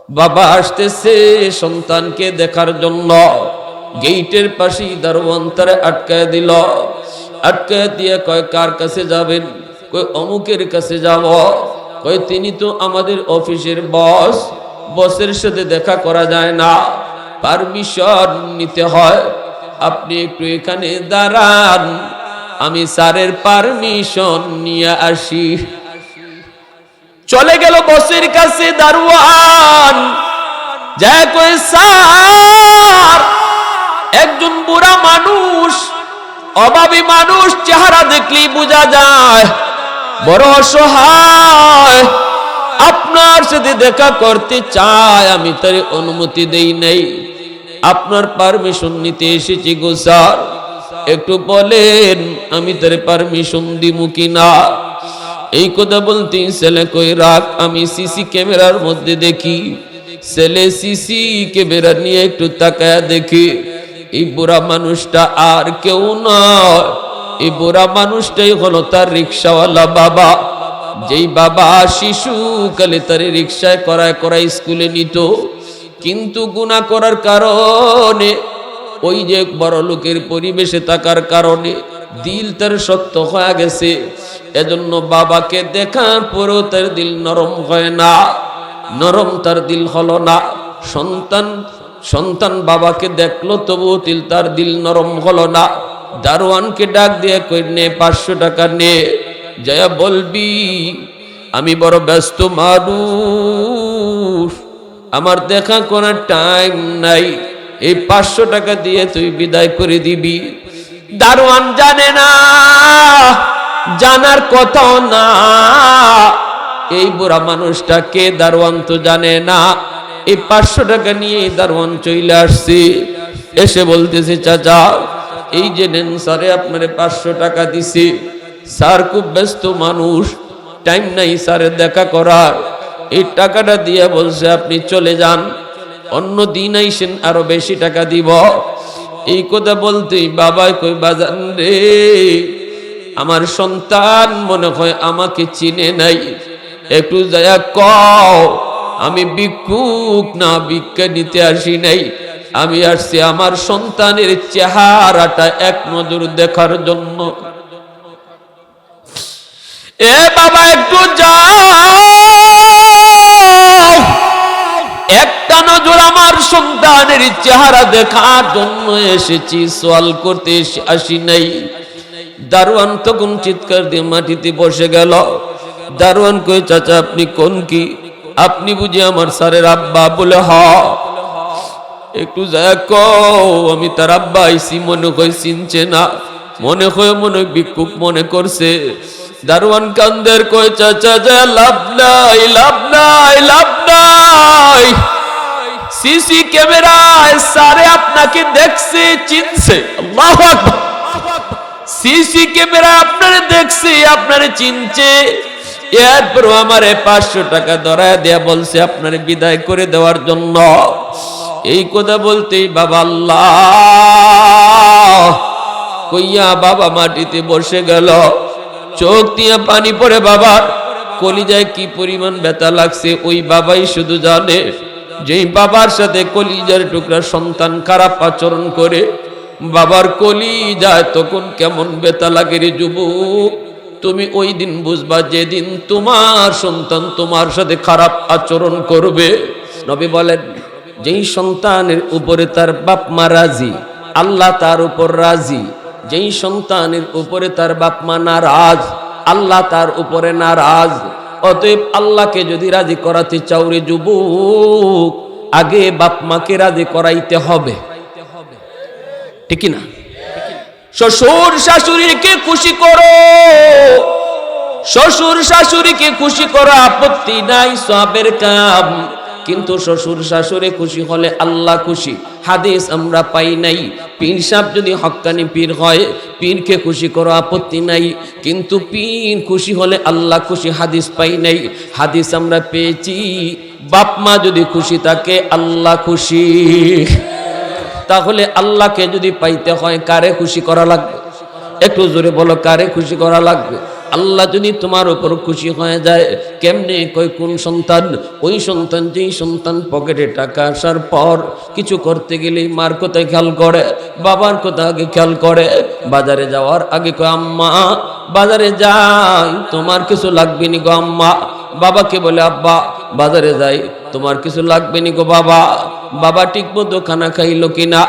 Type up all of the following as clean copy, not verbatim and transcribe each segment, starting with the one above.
বাবা আসতেছে সন্তানকে দেখার জন্য। গেইটের পাশে দারোয়ান তারে আটকায় দিল। আটকায় দিয়ে কয়, কার কাছে যাবেন? কয়, অমুকের কাছে যাব। কয়, তিনি তো আমাদের অফিসের বস, বসের সাথে দেখা করা যায় না, পারমিশন নিতে হয়। আপনি একটু এখানে দাঁড়ান, আমি স্যারের পারমিশন নিয়ে আসি। চলে গেল বসের কাছে দারোয়ান। যা কয়, স্যার, একজন বুড়া মানুষ, অভাবী মানুষ, চেহারা দেখলেই বোঝা যায় বড় অসহায়, আপনার সাথে দেখা করতে চায়। আমি তার অনুমতি দেই নাই, আপনার পারমিশন নিতে এসেছি গো স্যার, একটু বলেন আমি তার পারমিশন দিব কিনা। এই কথা বলতে ছেলে কই, রাখ, আমি সিসি ক্যামেরার মধ্যে দেখি। ছেলে সিসি ক্যামেরা নিয়ে একটু তাকায়া দেখি, এই বুড়া মানুষটা আর কেউ নয়, এই বুড়া মানুষটাই হলো তার রিক্সাওয়ালা বাবা। যেই বাবা শিশুকালে তার রিক্সায় করায় স্কুলে নিত, কিন্তু গুনাহ করার কারণে, ওই যে বড় লোকের পরিবেশে থাকার কারণে দিল তার শক্ত হয়ে গেছে। এজন্য বাবাকে দেখার পরেও তার দিল নরম হয় না, নরম তার দিল হলো না। সন্তান বাবাকে দেখলো, তবুও তার দিল নরম হলো না। দারোয়ানকে ডাক দিয়ে কই, নে 500 টাকা নে, যা বলবি আমি বড় ব্যস্ত মানুষ, আমার দেখা করার টাইম নাই, এই 500 টাকা দিয়ে তুই বিদায় করে দিবি। দারোয়ান জানে না, জানার কথাও না, এই বুড়া মানুষটা কে, দারোয়ান তো জানে না। এই 500 টাকা নিয়ে দারোয়ান চলে আসছে। এসে বলতেছে, চাচা, এই যে নেন, স্যারে আপনারে 500 টাকা দিছে। স্যার খুব ব্যস্ত মানুষ, টাইম নাই স্যারের দেখা করার, এই টাকাটা দিয়ে বলছে আপনি চলে যান, অন্য দিন আইসেন, আরো বেশি টাকা দিব। এই কথা বলতেই বাবা কই, বাজান রে, আমার সন্তান মনে হয় আমাকে চিনে নাই, একটু দয়া কও, আমি ভিক্ষুক না, ভিক্ষা নিতে আসি নাই, আমি আসছি আমার সন্তানের চেহারাটা এক নজর দেখার জন্য। এ বাবা, একটু যাও, একটা নজর আমার সন্তানের চেহারা দেখার জন্য এসেছি, সওয়াল করতে আসি নাই। দারোয়ান তখন চিৎকার দিয়ে মাটিতে বসে গেল। দারোয়ান কই, চাচা আপনি কোন কি? আপনি বুঝি আমার স্যারের আব্বা? বলে হ। একটু যায় কও, আমি তার আব্বা আইসি, মনে হয় চিনছে না, মনে হয় ভিক্ষুক মনে করছে। দারোয়ান কান্দের কই, চাচা যা লাভ নাই, লাভ নাই, লাভ নাই, সিসি ক্যামেরায় স্যারে আপনাকে দেখছে, চিনছে। আল্লাহু আকবার। সিসি ক্যামেরা আপনারে দেখছে, আপনারে চিনছে, এরপর আমারে 500 টাকা ধরায় দেয়া বলছে আপনারে বিদায় করে দেওয়ার জন্য। এই কথা বলতেই বাবা আল্লাহ কইয়া বাবা মাটিতে বসে গেল। চোখ দিয়ে পানি পড়ে বাবার, কলিজায় কি পরিমাণ ব্যথা লাগছে ওই বাবাই শুধু জানে। যেই বাবার সাথে কলিজার টুকরা সন্তান খারাপ আচরণ করে, বাবার কলিজায় তখন কেমন ব্যথা লাগে রে যুবক, তুমি ওই দিন বুঝবা যেদিন তোমার সন্তান তোমার সাথে খারাপ আচরণ করবে। নবী বলেন, যেই সন্তানের উপরে তার বাপ মা রাজি, আল্লাহ তার উপর রাজি। যেই সন্তানের উপরে তার বাপ মা নারাজ, আল্লাহ তার উপরে নারাজ। অতএব আল্লাহকে যদি রাজি করাতে চাও রে যুবক, আগে বাপ মাকে রাজি করাইতে হবে, ঠিক না? শ্বশুর শাশুড়িকে খুশি করো, শ্বশুর শাশুড়িকে খুশি করো, আপত্তি নাই, সওয়াবের কাম। কিন্তু শ্বশুর শাশুড়ি খুশি হলে আল্লাহ খুশি, হাদিস আমরা পাই নাই। পীর সাহেব যদি হক্কানি পীর হয়, পীরকে খুশি করো, আপত্তি নাই, কিন্তু পীর খুশি হলে আল্লাহ খুশি, হাদিস পাই নাই। হাদিস আমরা পেয়েছি, বাপ মা যদি খুশি থাকে আল্লাহ খুশি। তাহলে আল্লাহকে যদি পাইতে হয় কারে খুশি করা লাগবে? একটু জোরে বলো, কারে খুশি করা লাগবে? আল্লাহ যদি তোমার উপর খুশি হয়ে যায়, কেমনে কই কোন সন্তান? ওই সন্তান যেই সন্তান পকেটে টাকা আসার পর কিছু করতে গেলে মার কোথায় খেয়াল করে, বাবার কথা আগে খেয়াল করে। বাজারে যাওয়ার আগে কয় আম্মা বাজারে যাই, তোমার কিছু লাগবে নি গো আম্মা। বাবাকে বলে আব্বা বাজারে যাই, তোমার কিছু লাগবে নি গো বাবা। বাবা ঠিক মতো খানা খাইলো কিনা,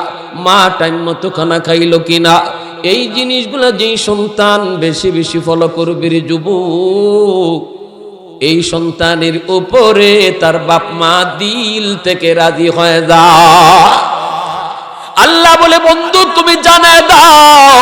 মা টাইম মতো খানা খাইলো কিনা, এই জিনিসগুলো যেই সন্তান বেশি বেশি ফলো করবে রে যুবক, এই সন্তানের উপরে তার বাপ মা দিল থেকে রাজি হয়ে যায়। আল্লাহ বলে বন্ধু তুমি জানায় দাও,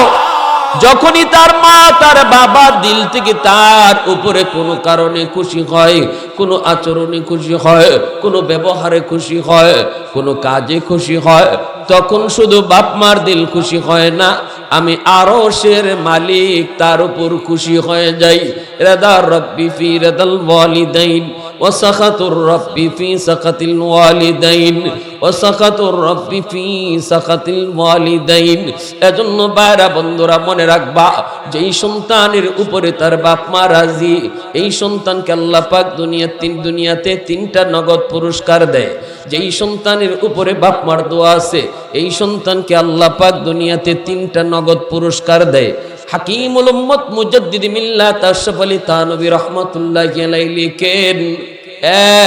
যখনই তার মা তার বাবা দিল থেকে তার উপরে কোনো কারণে খুশি হয়, কোনো আচরণে খুশি হয়, কোনো ব্যবহারে খুশি হয়, কোনো কাজে খুশি হয়, তখন শুধু বাপ মার দিল খুশি হয় না, আমি আরশের মালিক তার উপর খুশি হয়ে যাই। রাদা রব্বি ফি রাদাল ওয়ালিদাইন ওয়া সাখাতুর রব্বি ফি সাখাতিল ওয়ালিদাইন ওয়া সাখাতুর রব্বি ফি সাখাতিল ওয়ালিদাইন। এজন্য বাইরা বন্ধুরা মনে রাখবা, যেই সন্তানের উপরে তার বাপ মা রাজি, এই সন্তানকে আল্লাহ পাক দুনিয়াতে তিনটা নগদ পুরস্কার দেয়। যেই সন্তানের উপরে বাপ মার দোয়া আছে, এই সন্তানকে আল্লাহ পাক দুনিয়াতে তিনটা নগদ পুরস্কার দেয়। হাকিমুল উম্মত মুজাদ্দিদ মিল্লাত আশরাফ আলী থানভী রাহমাতুল্লাহি আলাইহি লিখেন,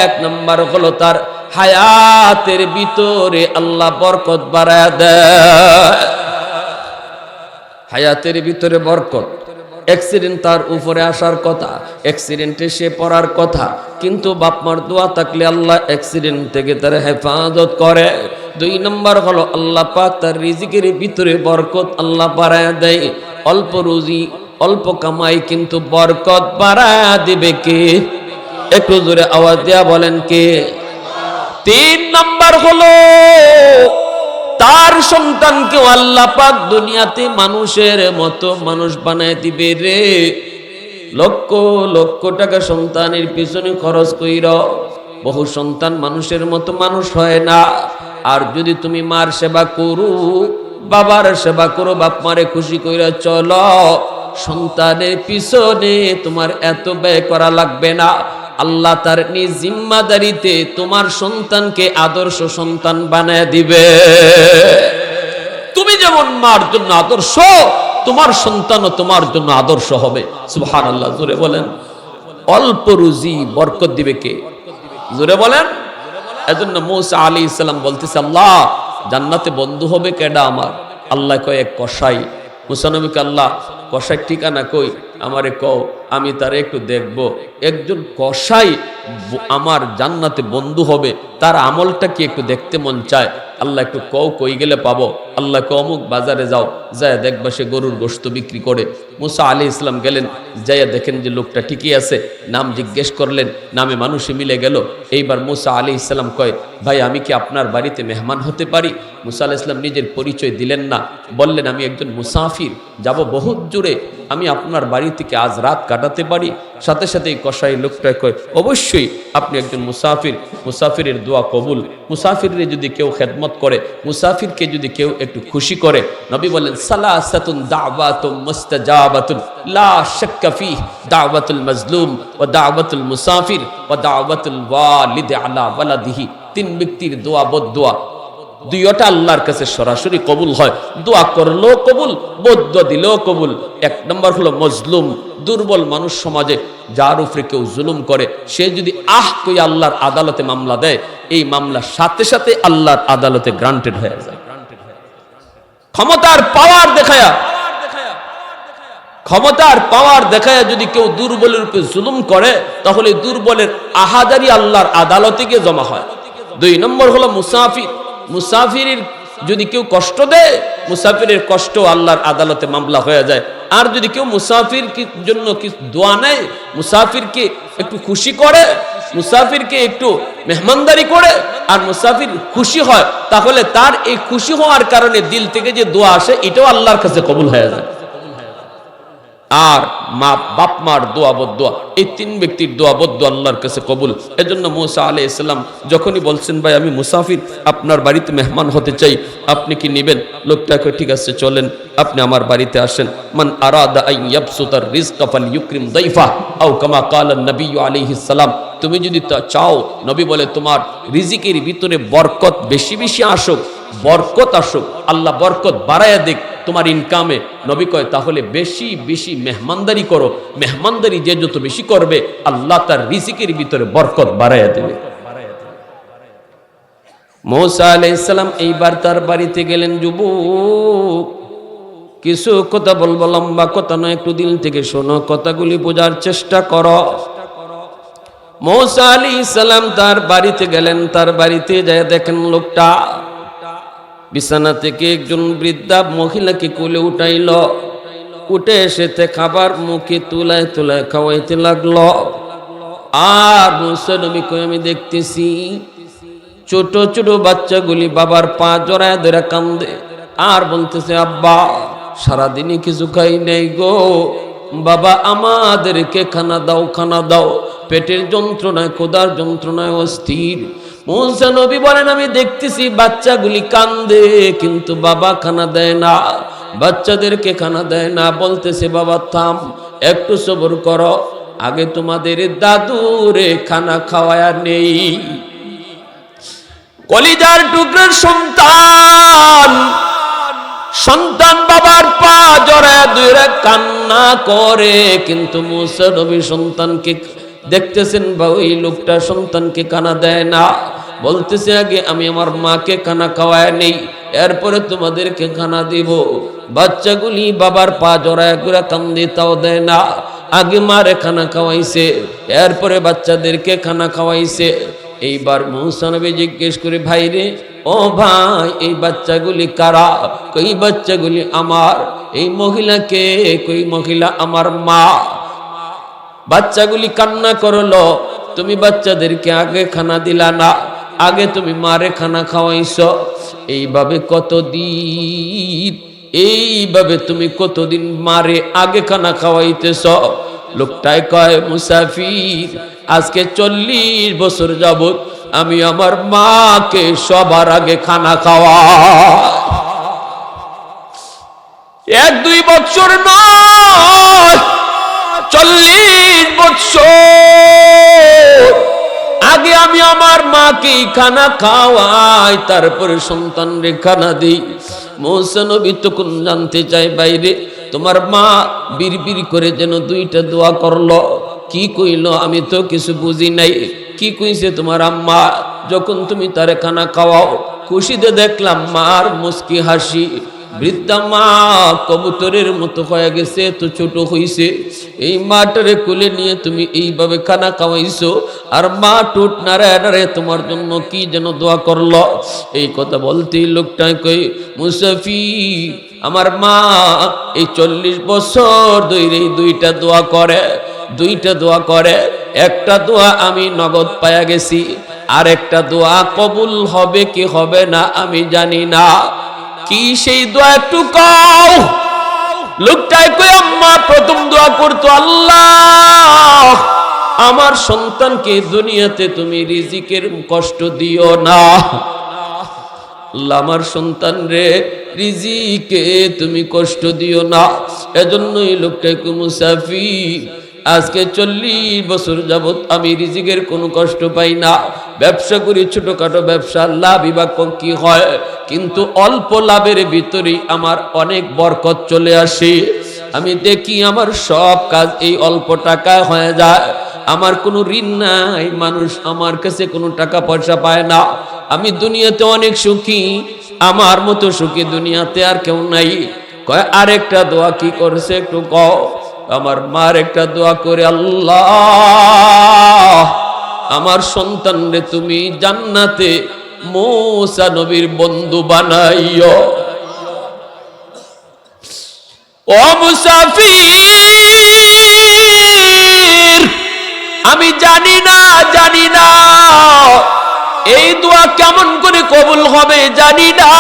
এক নাম্বার হলো তার হায়াতের ভিতরে আল্লাহ বরকত বাড়ায় দেয়। হায়াতের ভিতরে বরকত। অ্যাক্সিডেন্ট তার উপরে আসার কথা, অ্যাক্সিডেন্টে সে পড়ার কথা, কিন্তু বাপমার দোয়া থাকলে আল্লাহ অ্যাক্সিডেন্ট থেকে তার হেফাজত করে। দুই নম্বর হলো আল্লাহ পাক তার রিজিকের ভিতরে বরকত আল্লাহ বাড়ায় দেয়। অল্প রুজি অল্প কামাই, কিন্তু বরকত বাড়ায় দিবে কে? একটু জোরে আওয়াজ দেয়া বলেন কে? তিন নম্বর হলো তার সন্তানকে আল্লাহ পাক দুনিয়াতে মানুষের মতো মানুষ বানায় দিবে রে। লক্ষ লক্ষ টাকা সন্তানের পিছনে খরচ কইর, বহু সন্তান মানুষের মতো মানুষ হয় না। আর যদি তুমি মার সেবা করো, বাবার সেবা করো, বাপ মারে খুশি কইরা চলো, সন্তানের পিছনে তোমার এত ব্যয় করা লাগবে না। আল্লাহ তার নিজ জিম্মাদারিতে তোমার সন্তানকে আদর্শ সন্তান বানায় দিবে। তুমি যেমন মার জন্য আদর্শ, তোমার সন্তানও তোমার জন্য আদর্শ হবে। সুবহানাল্লাহ, জোরে বলেন। অল্প রুজি বরকত দিবে কে? জোরে বলেন। এজন্য মূসা আলাইহিস সালাম বলতেছে, আল্লাহ জান্নাতে বন্ধু হবে কেডা আমার? আল্লাহ কয় এক কসাই। মূসা নবীকে আল্লাহ কসাই ঠিকানা কই আমারে কও, আমি তারে একটু দেখব। একজন কসাই আমার জান্নাতে বন্ধু হবে, তার আমলটা কি একটু দেখতে মন চায়। আল্লাহ একটু কও কই গেলে পাবো? আল্লাহ কে অমুক বাজারে যাও, যায় দেখবা সে গরুর গোশত বিক্রি করে। মূসা আলাইহিস সালাম গেলেন, যাইয়া দেখেন যে লোকটা ঠিকই আছে। নাম জিজ্ঞেস করলেন, নামে মানুষে মিলে গেল। এইবার মূসা আলাইহিস সালাম কয়, ভাই আমি কি আপনার বাড়িতে মেহমান হতে পারি? মূসা আলাইহিস সালাম নিজের পরিচয় দিলেন না, বললেন আমি একজন মুসাফির, যাব বহুত জুড়ে, আমি আপনার বাড়ি থেকে আজ রাত কাটাতে পারি? সাথে সাথেই কসাই লোকটা কয়, অবশ্যই আপনি একজন মুসাফির, মুসাফিরের দোয়া কবুল। মুসাফিরের যদি কেউ খেদমত করে, মুসাফিরকে যদি কেউ একটু খুশি করে, নবী বলেন সালাসাতুন দাওয়াতুম মুস্তাজাবাতুন লা শাক্কা ফিহ, দাওয়াতুল মাজলুম ওয়া দাওয়াতুল মুসাফির ওয়া দাওয়াতুল ওয়ালিদ আলা ওয়ালাদিহি। তিন ব্যক্তির দোয়া বদদোয়া দুইটা আল্লাহর কাছে সরাসরি কবুল হয়। দোয়া করলেও কবুল, বদদোয়া দিলেও কবুল। এক নম্বর হলো মজলুম, দুর্বল মানুষ সমাজে যার উপরে কেউ জুলুম করে, সে যদি কই আল্লাহর আদালতে মামলা দেয়, এই মামলা সাথে সাথে আল্লাহর আদালতে গ্রান্টেড হয়ে যায়। ক্ষমতার পাওয়ার দেখায়া যদি কেউ দুর্বলের উপরে জুলুম করে, তাহলে দুর্বলের আহাজারি আল্লাহর আদালতে গিয়ে জমা হয়। দুই নম্বর হলো মুসাফির, মুসাফিরের যদি কেউ কষ্ট দেয়, মুসাফিরের কষ্ট আল্লাহর আদালতে মামলা হয়ে যায়। আর যদি কেউ মুসাফির জন্য কিছু দোয়া নেয়, মুসাফিরকে একটু খুশি করে, মুসাফিরকে একটু মেহমানদারি করে, আর মুসাফির খুশি হয়, তাহলে তার এই খুশি হওয়ার কারণে দিল থেকে যে দোয়া আসে, এটাও আল্লাহর কাছে কবুল হয়ে যায়। আর মা বাপ মার দোয়া বদদোয়া, এই তিন ব্যক্তির দোয়া বদদোয়া আল্লাহর কাছে কবুল। এজন্য মুসা আলাইহিস সালাম যখনই বলছেন ভাই আমি মুসাফির, আপনার বাড়িতে মেহমান হতে চাই, আপনি কি নেবেন? লোকটাকে ঠিক আছে চলেন, আপনি আমার বাড়িতে আসেন। মান আরাদা আন ইয়াবসুতার রিজকা ফালইউকরিম দাইফা আও কামা ক্বালা নবী আলাইহিস সালাম। তুমি যদি তা চাও, নবী বলে তোমার রিজিকের ভিতরে বরকত বেশি বেশি আসুক, বরকত আসুক, আল্লাহ বরকত বাড়ায়া দিক তোমার ইনকামে, নবী কয় তাহলে বেশি বেশি মেহমানদারি করো। মেহমানদারি যে যত বেশি করবে আল্লাহ তার রিজিকের ভিতরে বরকত বাড়ায়া দেবে। মূসা আলাইহিস সালাম এইবার তার বাড়িতে গেলেন। যুবক, কিছু কথা বলবো, লম্বা কথা নয়, একটু দিল থেকে শোনো, কথাগুলি বোঝার চেষ্টা করো। মূসা আলাইহিস সালাম তার বাড়িতে গেলেন। তার বাড়িতে যায় দেখেন লোকটা বিছানা থেকে একজন বৃদ্ধা মহিলাকে কোলে উঠাইল, উঠে এসেতে খাবার মুখে তুলায় তুলায় খাওয়াইতে লাগলো। আর মূসা নবী কই আমি দেখতেছি ছোট ছোট বাচ্চাগুলি বাবার পা জড়ায় ধরে কান্দে আর বলতেছে আব্বা সারাদিনই কিছু খাই নাই গো, বাবা আমাদেরকে খানা দাও, খানা দাও, পেটের যন্ত্রণায় ক্ষুধার যন্ত্রণায় অস্থির। মূসা নবী বলেন আমি দেখতেছি বাচ্চাগুলি কান্দে কিন্তু বাবা খানা দেয় না, বাচ্চাদেরকে খানা দেয় না। বলতেছে বাবা থাম, একটু সবর করো, আগে তোমাদের দাদুরে খানা খাওয়ায়া নেই। কলিজার টুকরার সন্তান, সন্তান বাবার পা জড়ায় ধরে কান্না করে, কিন্তু মূসা নবী সন্তানকে দেখতেছেন বা ওই লোকটা সন্তানকে খানা দেয় না। বলতেছে আগে আমি আমার মাকে খানা খাওয়ায় নেই, এরপরে তোমাদেরকে খানা দিব। বাচ্চাগুলি বাবার পা জড়ায় করে কান্দে, তাও দেয় না। আগে মারে খানা খাওয়াইছে, এরপরে বাচ্চাদেরকে খানা খাওয়াইছে। এইবার মূসা নবী জিজ্ঞেস করে ভাই রে, ও ভাই এই বাচ্চাগুলি কারা? কই বাচ্চাগুলি আমার। এই মহিলাকে? কই মহিলা আমার মা। বাচ্চাগুলি কান্না করলো, তুমি বাচ্চাদেরকে আগে খানা দিলা না, আগে তুমি মারে খানা খাওয়াইছ। এইভাবে কতদিন, এইভাবে তুমি কতদিন মারে আগে খানা খাওয়াইতেছ? লোকটাই কয় মুসাফির আজকে 40 বছর যাবত আমি আমার মাকে সবার আগে খানা খাওয়া। 1-2 বছর নয়, 40 বছর আগে আমি আমার মাকে খানা খাওয়াই, তারপরে সন্তানরে খানা দিই। মূসা নবী তখন জানতে চাই বাইরে তোমার মা বিড়বিড় করে যেন 2টা দোয়া করলো, কি কইল আমি তো কিছু বুঝি নাই। কি কইছে তোমার আম্মা? যখন তুমি তারে খানা খাওয়াও খুশিতে দেখলাম মার মুস্কি হাসি। বৃদ্ধা মা কবুতরের মতো হয়ে গেছে, তো ছোট হইছে। এই মাটারে কোলে নিয়ে তুমি এইভাবে খানা খাওয়াইছো, আর মা টুট নাড়ায় নাড়ায় তোমার জন্য কি যেন দোয়া করলো। এই কথা বলতেই লোকটাই কই মুসাফির আমার মা এই 40 বছর ধরে 2টা দোয়া করে, 2টা দোয়া করে। একটা দোয়া আমি নগদ পায়া গেছি, আর একটা দোয়া কবুল হবে কি হবে না আমি জানি না। কি সেই দোয়া একটু কও। লোকটাই কই আম্মা প্রথম দোয়া করতো আল্লাহ আমার সন্তানকে দুনিয়াতে তুমি রিজিকের কষ্ট দিও না, আল্লাহ আমার সন্তান রে রিজিকে তুমি কষ্ট দিও না। এজন্যই লোকটাই কই মুসাফির আজকে 40 বছর যাবত আমি রিজিকের কোনো কষ্ট পাই না। ব্যবসা করি, ছোটখাটো ব্যবসা, লাভ বিভাগ কি হয়, কিন্তু অল্প লাভের ভিতরেই আমার অনেক বরকত চলে আসে। আমি দেখি আমার সব কাজ এই অল্প টাকায় হয়ে যায়, আমার কোনো ঋণ নাই, মানুষ আমার কাছে কোনো টাকা পয়সা পায় না। আমি দুনিয়াতে অনেক সুখী, আমার মতো সুখী দুনিয়াতে আর কেউ নাই। কয় আরেকটা দোয়া কি করছে একটু কও। আমার মার একটা দোয়া করে আল্লাহ আমার সন্তান রে তুমি জান্নাতে মূসা নবীর বন্ধু বানাইও। ও মুসাফির আমি জানি না এই দোয়া কেমন করে কবুল হবে জানি না,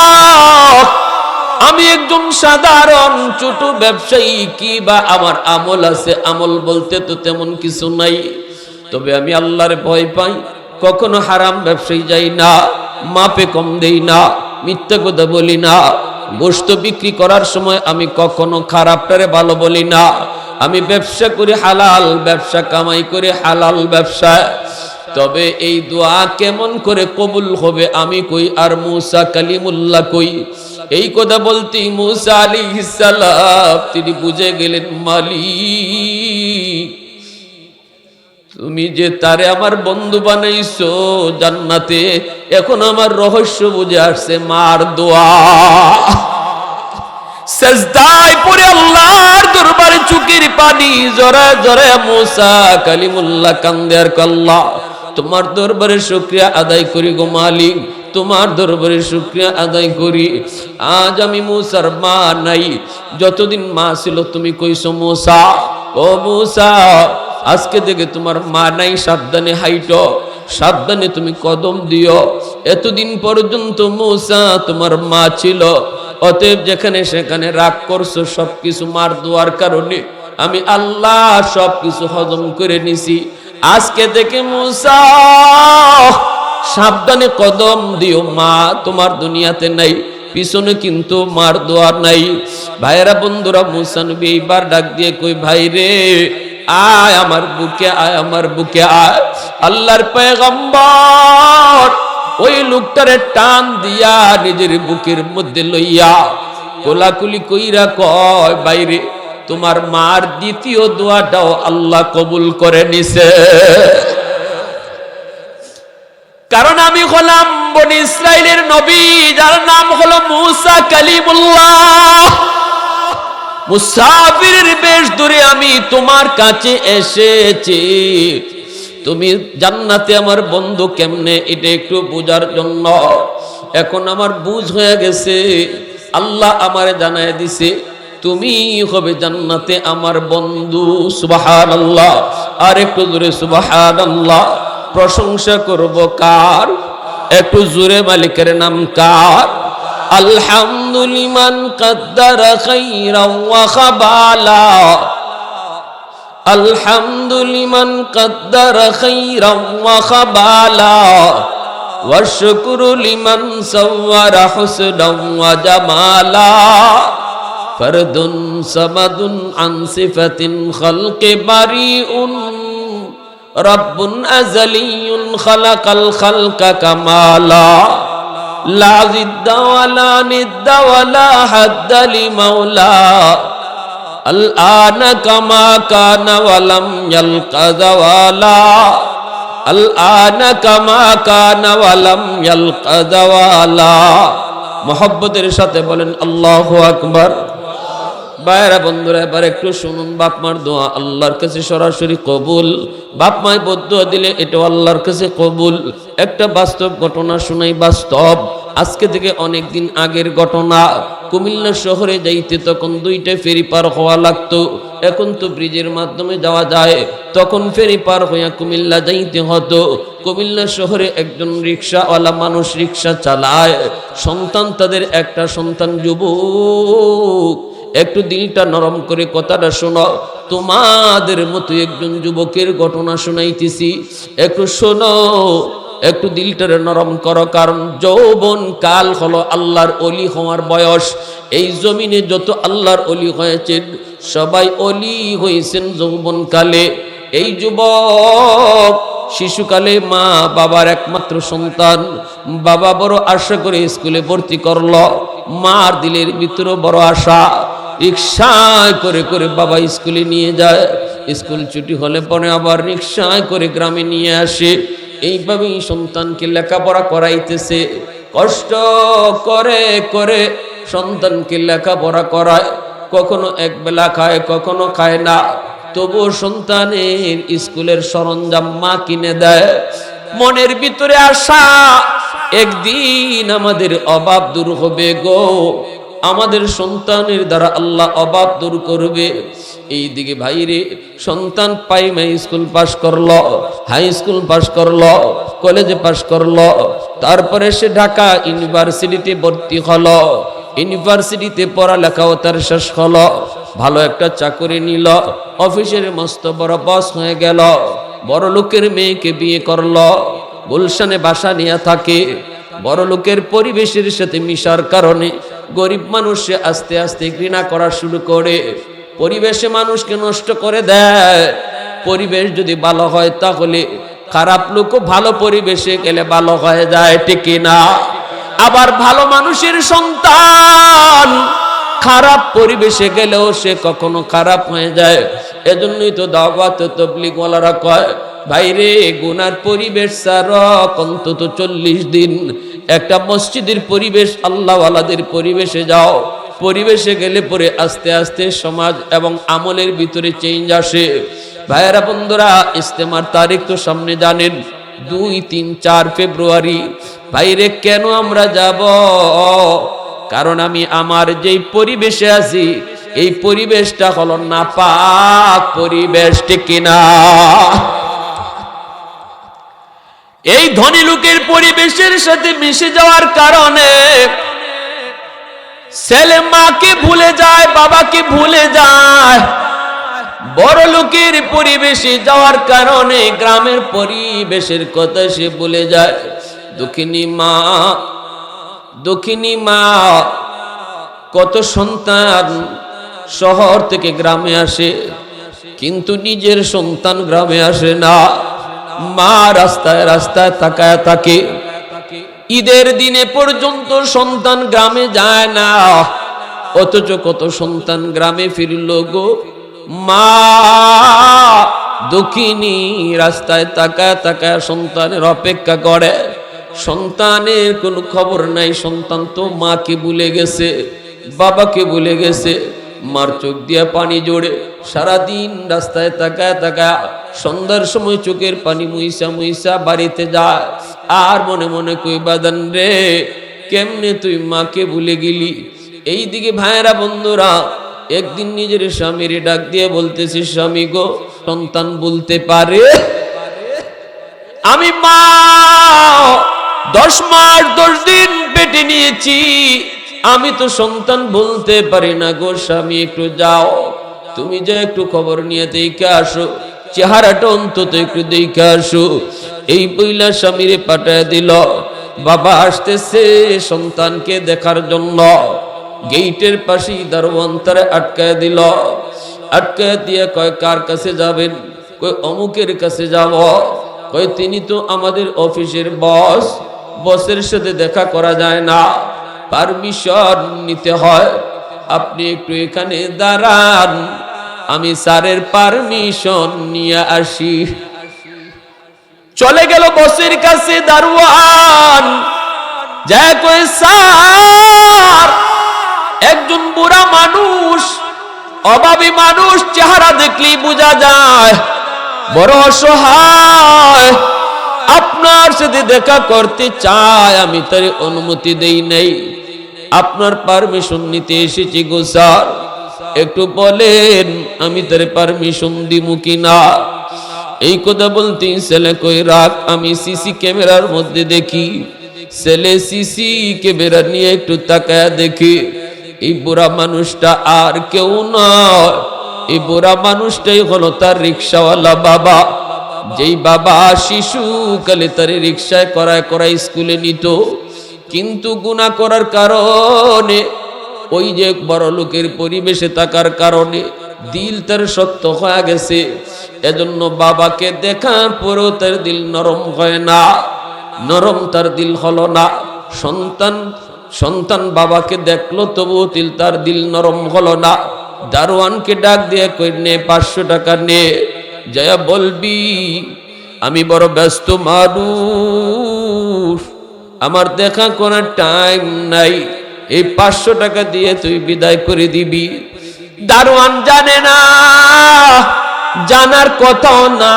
আমি একজন সাধারণ ছোট ব্যবসায়ী, কি বা আমার আমল আছে? আমল বলতে তো তেমন কিছু নাই, তবে আমি আল্লাহর ভয় পাই। কখনো হারাম ব্যবসায়ী যাই না, মাপে কম দেই না, মিথ্যা কথা বলি না, গোশত বিক্রি করার সময় আমি কখনো খারাপটারে ভালো বলি না। আমি ব্যবসা করি হালাল ব্যবসা, কামাই করে হালাল ব্যবসা। তবে এই দোয়া কেমন করে কবুল হবে আমি কই, আর মুসা কালিমুল্লাহ কই? এই কথা বলতেই মুসা আলাইহিস সালাম তিনি বুঝে গেলেন, মালিক তুমি যে তারে আমার বন্ধু বানাইছো জান্নাতে, এখন আমার রহস্য বুঝে আসছে, মার দোয়া। সেজদায় পড়ে আল্লাহর দরবারে চোখের পানি জরা জরা মুসা কালিমুল্লাহ কান্দে আর আল্লাহ তোমার দরবারে শুকরিয়া আদায় করি গো মালিক, তোমার দরবারে শুকরিয়া আদায় করি। আজ আমি মুসার মা নাই, যতদিন মা ছিল তুমি কইছো মুসা, ও মুসা আজকে থেকে তোমার মা নাই, সাবধানে হাইটো, সাবধানে তুমি কদম দিও। এতদিন পর্যন্ত মুসা তোমার মা ছিল, অতএব যেখানে সেখানে রাগ করছো সবকিছু মার দোয়ার কারণে আমি আল্লাহ সবকিছু হজম করে নিছি। আজকে থেকে মুসা সাবধানে কদম দিও, মা তোমার দুনিয়াতে নাই, পিছনে কিন্তু মার দোয়া নাই। ভাইরা বন্ধুরা, মুসা নবী এইবার ডাক দিয়ে কই, ভাই রে আয় আমার বুকে, আয় আমার বুকে আয়। আল্লাহর পয়গম্বর ওই লোকটারে টান দিয়া নিজের বুকের মধ্যে লইয়া কোলাকুলি কইরা কয়, বাইরে তোমার মার দ্বিতীয় দোয়াটাও আল্লাহ কবুল করে নিছে, কারণ আমি হলাম বনি ইসরাইলের নবী যার নাম হলো মুসা কালিমুল্লাহ। মুসাফিরের বেশ ধরে আমি তোমার কাছে এসেছি, তুমি জান্নাতে আমার বন্ধু কেমনে এটা একটু বোঝার জন্য। এখন আমার বুঝ হয়ে গেছে, আল্লাহ আমারে জানায় দিছে তুমি হবে জান্নাতে আমার বন্ধু। সুবহানাল্লাহ, আর একটু জোরে সুবহানাল্লাহ। প্রশংসা করব কার? একটু জোরে মালিকের নাম কার? আলহামদুলিমান কাদ্দারা খাইরাও ওয়া খাবালা, আলহামদুলিমান কাদ্দারা খাইরাও ওয়া খাবালা, ওয়া শুকরু লিমান সাওয়ারা হুসনাও ওয়া জামালা, ফরদুন সামাদুন আন সিফাতিন খালকি বারিউন, রাব্বুন আযালিয়ুন খালাকাল খালকা কামালা, লা জিদ্দা ওয়ালা নিদ্দা ওয়ালা হাদ্দা লিমাওলা, আল আনা কামা কানা ওয়ালাম ইয়ালকা যাওয়ালা, আল আনা কামা কানা ওয়ালাম ইয়ালকা যাওয়ালা। মুহাব্বতের সাথে বলেন আল্লাহু আকবার। ভাইরা বন্ধুরা, এবার একটু শুনুন, বাপ মার দোয়া আল্লাহর কাছে সরাসরি কবুল। বাপ মায় বদদোয়া দিলে এটাও আল্লাহর কাছে কবুল। একটা বাস্তব ঘটনা শুনাই, বাস্তব, আজকে থেকে অনেক দিন আগের ঘটনা। কুমিল্লা শহরে যাইতে তখন দুইটা ফেরি পার হওয়া লাগতো, এখন তো ব্রিজের মাধ্যমে যাওয়া যায়, তখন ফেরি পার হইয়া কুমিল্লা যাইতে হতো। কুমিল্লা শহরে একজন রিক্সাওয়ালা মানুষ রিক্সা চালায়, সন্তান তাদের একটা সন্তান যুবক। একটু দিলটা নরম করে কথাটা শোনো, তোমাদের মতো একজন যুবকের ঘটনা শোনাইতেছি, একটু শোনো, একটু দিলটারে নরম করো, কারণ যৌবন কাল হলো আল্লাহর ওলি হওয়ার বয়স। এই জমিনে যত আল্লাহর ওলি হয়েছেন সবাই ওলি হয়েছেন যৌবন কালে। এই যুবক শিশুকালে মা বাবার একমাত্র সন্তান, বাবা বড় আশা করে স্কুলে ভর্তি করলো, মার দিলের ভিতরে বড় আশা। রিক্সায় করে করে বাবা স্কুলে নিয়ে যায়, স্কুল ছুটি হলে পরে আবার রিক্সায় করে গ্রামে নিয়ে আসে। এইভাবেই সন্তানকে লেখাপড়া করাইতেছে, কষ্ট করে করে সন্তানকে লেখাপড়া করায়। কখনো এক বেলা খায়, কখনো খায় না, তবুও সন্তানের স্কুলের সরঞ্জাম মা কিনে দেয়। মনের ভিতরে আশা, একদিন আমাদের অভাব দূর হবে গো, আমাদের সন্তানের দ্বারা আল্লাহ অভাব দূর করবে। এইদিকে ভাইরে, সন্তান প্রাইমারি স্কুল পাশ করলো, হাই স্কুল পাশ করলো, কলেজে পাশ করলো, তারপরে সে ঢাকা ইউনিভার্সিটিতে ভর্তি হলো। ইউনিভার্সিটিতে পড়ালেখাও তার শেষ হলো, ভালো একটা চাকরি নিল, অফিসের মস্ত বড় বস হয়ে গেল, বড় লোকের মেয়েকে বিয়ে করলো, গুলশানে বাসা নিয়ে থাকে। বড় লোকের পরিবেশের সাথে মিশার কারণে গরিব মানুষ আস্তে আস্তে ঘৃণা করা শুরু করে, পরিবেশে মানুষকে নষ্ট করে দেয়। পরিবেশ যদি ভালো হয় তাহলে খারাপ লোকও ভালো পরিবেশে গেলে ভালো হয়ে যায়, ঠিক না? আবার ভালো মানুষের সন্তান খারাপ পরিবেশে গেলেও সে কখনো খারাপ হয়ে যায়। এজন্যই তো দাওয়াত তাবলীগ ওয়ালারা কয়, ভাইরে গুনার পরিবেশ ছাড়া অন্তত 40 দিন একটা মসজিদের পরিবেশ আল্লাহ ওয়ালাদের পরিবেশে যাও। পরিবেশে গেলে পরে আস্তে আস্তে সমাজ এবং আমলের ভিতরে চেঞ্জ আসে। ভাইয়েরা বন্ধুরা, ইজতেমার তারিখ তো সামনে জানেন, 2, 3, 4 ফেব্রুয়ারি। ভাইরে কেন আমরা যাব? কারণ আমি আমার যেই পরিবেশে আছি এই পরিবেশটা হলো নাপাক পরিবেশ, ঠিক না? এই ধনী লোকের পরিবেশের সাথে মিশে যাওয়ার কারণে ছেলে মাকে ভুলে যায়, বাবাকে ভুলে যায়। বড় লোকের পরিবেশে যাওয়ার কারণে গ্রামের পরিবেশের কথা সে ভুলে যায়। দক্ষিণী মা কত সন্তান শহর থেকে গ্রামে আসে, কিন্তু নিজের সন্তান গ্রামে আসে না। মা রাস্তায় রাস্তায় তাকায় থাকে, ঈদের দিনে পর্যন্ত সন্তান গ্রামে যায় না, অথচ কত সন্তান গ্রামে ফিরল গো। মা দক্ষিণী রাস্তায় তাকায় তাকায় সন্তানের অপেক্ষা করে, সন্তানের কোনো খবর নাই। সন্তান তো মাকে ভুলে গেছে, বাবাকে ভুলে গেছে। মার চোখ দিয়ে পানি জোড়ে সারাদিন রাস্তায় তাকায় তাকায় সন্ধ্যার সময় চোখের পানি মুইসা মুইসা বাড়িতে যায়, আর মনে মনে কই বাদান রে, কেমনে তুই মাকে ভুলে গেলি। এইদিকে ভাইয়েরা বন্ধুরা, একদিন নিজের স্বামীর ডাক দিয়ে বলতেছি, স্বামী গো, সন্তান বলতে পারে আমি মা 10 মাস 10 দিন পেটে নিয়েছি, আমি তো সন্তান বলতে পারি না গো। স্বামী একটু যাও, তুমি যে একটু খবর নিয়ে দেখে আসো, চেহারাটা অন্তত একটু দেখে আসো। এই বইলা স্বামীরে পাঠায় দিল। বাবা আসতেছে সন্তানকে দেখার জন্য। গেইটের পাশেই দারোয়ান তারে আটকায় দিল। আটকায় দিয়ে কয়, কার কাছে যাবেন? কই অমুকের কাছে যাব। কই তিনি তো আমাদের অফিসের বস, বসের সাথে দেখা করা যায় না, পারমিশন নিতে হয়। আপনি একটু এখানে দাঁড়ান, আমি স্যারের পারমিশন নিয়ে আসি। চলে গেল বসের কাছে দারোয়ান, যা কই, স্যার একজন বুড়া মানুষ, অভাবী মানুষ, চেহারা দেখলেই বোঝা যায় বড় অসহায়, আপনার সাথে দেখা করতে চায়, আমি তার অনুমতি দেই নাই, আপনার পারমিশন নিতে এসেছি গো স্যার, একটু বলেন আমি তার পারমিশন দিব কিনা। এই কথা বলতে ছেলে কই, রাখ, আমি সিসি ক্যামেরার মধ্যে দেখি। ছেলে সিসি ক্যামেরা নিয়ে একটু তাকায় দেখি, এই বুড়া মানুষটা আর কেউ নয়, এই বুড়া মানুষটাই হলো তার রিক্সাওয়ালা বাবা, যেই বাবা শিশুকালে তার রিক্সায় করায় স্কুলে নিত, কিন্তু গুনাহ করার কারণে, ওই যে বড় লোকের পরিবেশে থাকার কারণে দিল তার শক্ত হয়ে গেছে। এজন্য বাবাকে দেখার পরেও তার দিল নরম হয় না, নরম তার দিল হলো না। সন্তান বাবাকে দেখলো তবুও তার দিল নরম হলো না। দারোয়ানকে ডাক দিয়ে কই, নে 500 টাকা নে, জয়া বলবি আমি বড় ব্যস্ত মানুষ, আমার দেখা করার টাইম নাই, এই 500 টাকা দিয়ে তুই বিদায় করে দিবি। দারোয়ান জানে না, জানার কথাও না,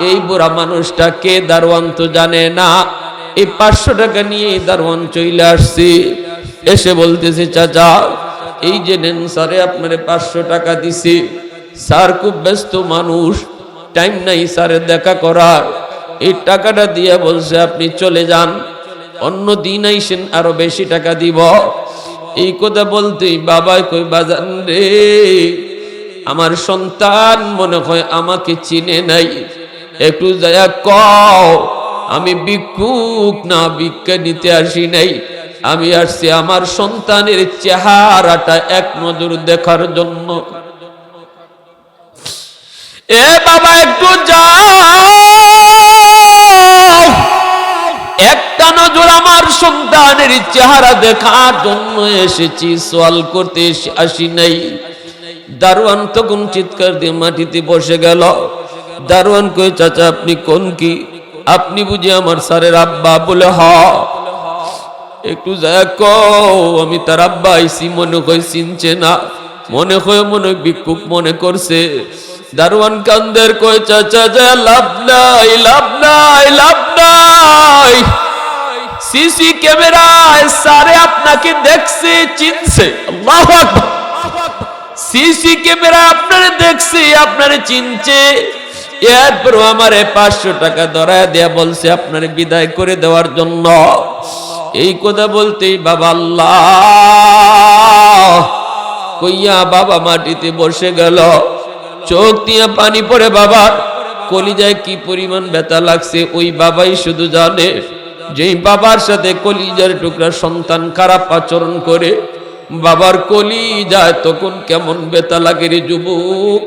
এই বুড়া মানুষটা কে দারোয়ান তো জানে না। এই 500 টাকা নিয়ে দারোয়ান চলে আসছে, এসে বলতেছে, চাচা এই যে নেন, স্যারে আপনারে 500 টাকা দিছে, স্যার খুব ব্যস্ত মানুষ, টাইম নাই স্যারের দেখা করার, এই টাকাটা দিয়ে বলছে আপনি চলে যান। অন্য দিন আইসেন আরো বেশি টাকা দিব। এই কথা বলতেই বাবা কই বাজান রে, আমার সন্তান মনে হয় আমাকে চিনে নাই, একটু যায়া কও আমি ভিক্ষুক না, ভিক্ষা নিতে আসি নাই, আমি আসছি আমার সন্তানের চেহারাটা এক নজর দেখার জন্য। এ বাবা একটু যাও, একটা নজর আমার সন্তানের চেহারা দেখার জন্য এসেছি, সওয়াল করতে আসি নাই। দারোয়ান তখন চিৎকার দিয়ে মাটিতে বসে গেল। দারোয়ান কই চাচা আপনি কোন কি, আপনি বুঝি আমার স্যারের আব্বা? বলে হ। একটু যায় কও আমি তার আব্বা আইছি, মনে হয় চিনছে না, মনে হয় ভিক্ষুক মনে করছে। দারোয়ান কান্দের কই চাচা যা লাভ নাই, লাভ নাই, লাভ নাই, সিসি ক্যামেরায় স্যারে আপনাকে দেখছে, চিনছে। আল্লাহু আকবার। সিসি ক্যামেরা আপনারে দেখছে, আপনারে চিনছে, এরপরও আমারে 500 টাকা ধরায় দেয়া বলছে আপনারে বিদায় করে দেওয়ার জন্য। এই কথা বলতেই বাবা আল্লাহ কইয়া বাবা মাটিতে বসে গেল। চোখ দিয়ে পানি পড়ে বাবার, কলিজায় কি পরিমাণ ব্যথা লাগছে ওই বাবাই শুধু জানে। যেই বাবার সাথে কলিজার টুকরা সন্তান খারাপ আচরণ করে, বাবার কলিজায় তখন কেমন ব্যথা লাগে রে যুবক,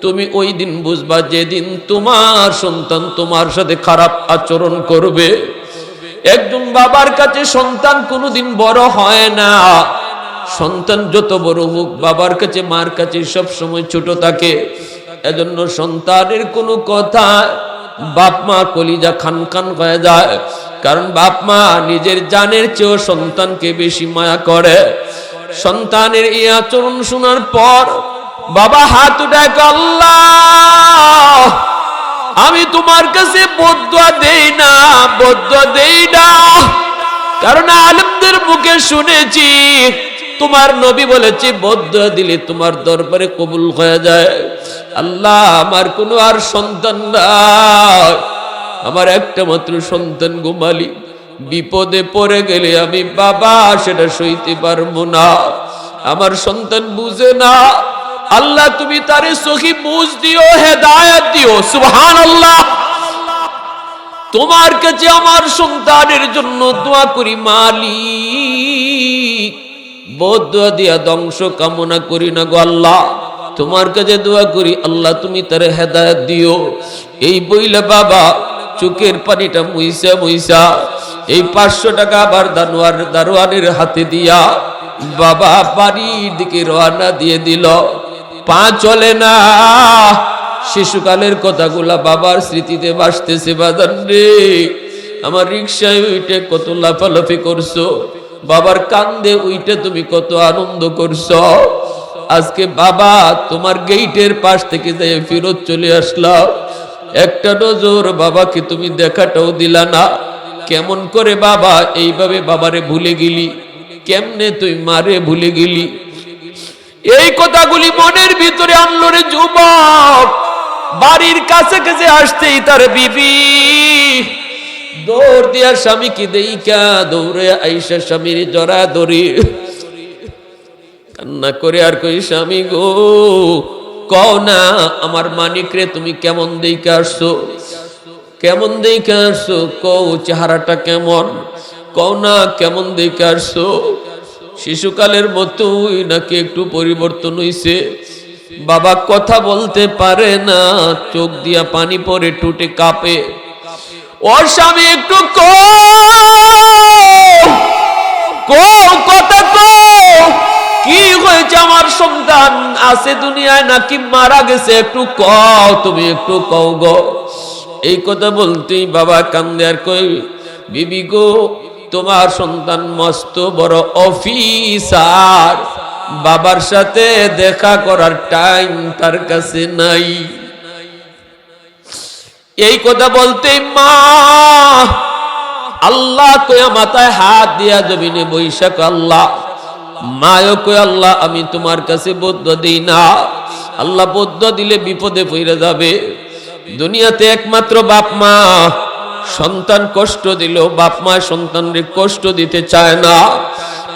তুমি ওই দিন বুঝবা যেদিন তোমার সন্তান তোমার সাথে খারাপ আচরণ করবে। একজন বাবার কাছে সন্তান কোনোদিন বড় হয় না, সন্তান যত বড় হোক বাবার কাছে মার কাছে সব সময় ছোট থাকে। এজন্য সন্তানের কোনো কথা বাপ মা কলিজা খান খান হয়ে যায়, কারণ বাপ মা নিজের জানের চেয়েও সন্তানকে বেশি মায়া করে। সন্তানের এই আচরণ শোনার পর বাবা হাত উঠায়, আল্লাহ আমি তোমার কাছে বদদুয়া দেই না, বদদুয়া দেই না, কারণ আলেমদের মুখে শুনেছি তোমার নবী বলেছে বদদুয়া দিলে তোমার দরবারে কবুল হয়ে যায়। আল্লাহ আমার কোনো আর সন্তান নাই, আমার একটা মাত্র সন্তান গোমালি, বিপদে পড়ে গেলে আমি বাবা সেটা সইতে পারবো না, আমার সন্তান বুঝে না। আল্লাহ তুমি তারে সহি বুঝ দিও, হেদায়েত দিও। সুবহানাল্লাহ। তোমার কাছে আমার সন্তানের জন্য দোয়া করি মালিক, বদদুয়া দিয়া ধ্বংস কামনা করি না গো আল্লাহ, তোমার কাছে দোয়া করি আল্লাহ তুমি তারে হেদায়েত দিও। এই বইলে বাবা চোখের পানিটা মুইসা মুইসা এই 500 টাকা আবার দারোয়ানের হাতে দিয়া বাবা বাড়ির দিকে রওনা দিয়ে দিল। পা চলে না, শিশুকালের কথাগুলা বাবার স্মৃতিতে ভাসতেছে। বাজান রে, আমার রিকশায় উইটে কত লাফালাফি করছো, বাবার কান্দে উইটে তুমি কত আনন্দ করছো। আজকে বাবা তোমার গেইটের পাশ থেকে যাই ফেরত চলে আসলাম, একটা নজর বাবাকে তুমি দেখাটাও দিলা না। কেমন করে বাবা এইভাবে বাবারে ভুলে গেলি, কেমনে তুই মারে ভুলে গেলি? এই কথাগুলি মনের ভিতরে আনলো রে যুবক। বাড়ির কাছে কাছে আসতেই তার বিবি দৌড় দিয়া স্বামীকে দেইকা দৌড়ে আইসা স্বামীর জড়া ধরি কান্না করে আর কই, স্বামী গো কও না আমার মানিক রে তুমি কেমন দেইকা আসছো, কেমন দেইকা আসছো, কও চেহারাটা কেমন, কও না কেমন দেইকা আসছো। শিশুকালের মতোই নাকি একটু পরিবর্তন হইছে। বাবা কথা বলতে পারে না, চোখ দিয়া পানি পড়ে, টুটে কাঁপে। ও স্বামী একটু কথা কি হয়েছে, আমার সন্তান আছে দুনিয়ায় নাকি মারা গেছে, একটু কও, তুমি একটু কও গো। এই কথা বলতেই বাবা কান্দে আর কই, বিবি গো তোমার সন্তান মস্ত বড় অফিসার, বাবার সাথে দেখা করার টাইম তার কাছে নাই। এই কথা বলতেই মা আল্লাহ কয়া মাথায় হাত দিয়া জমিনে বৈশাখ, আল্লাহ মায়ও কয় আল্লাহ আমি তোমার কাছে বদদুয়া দিই না, আল্লাহ বদদুয়া দিলে বিপদে পড়ে যাবে। দুনিয়াতে একমাত্র বাপ মা সন্তান কষ্ট দিল, বাপ মা সন্তানরে কষ্ট দিতে চায় না।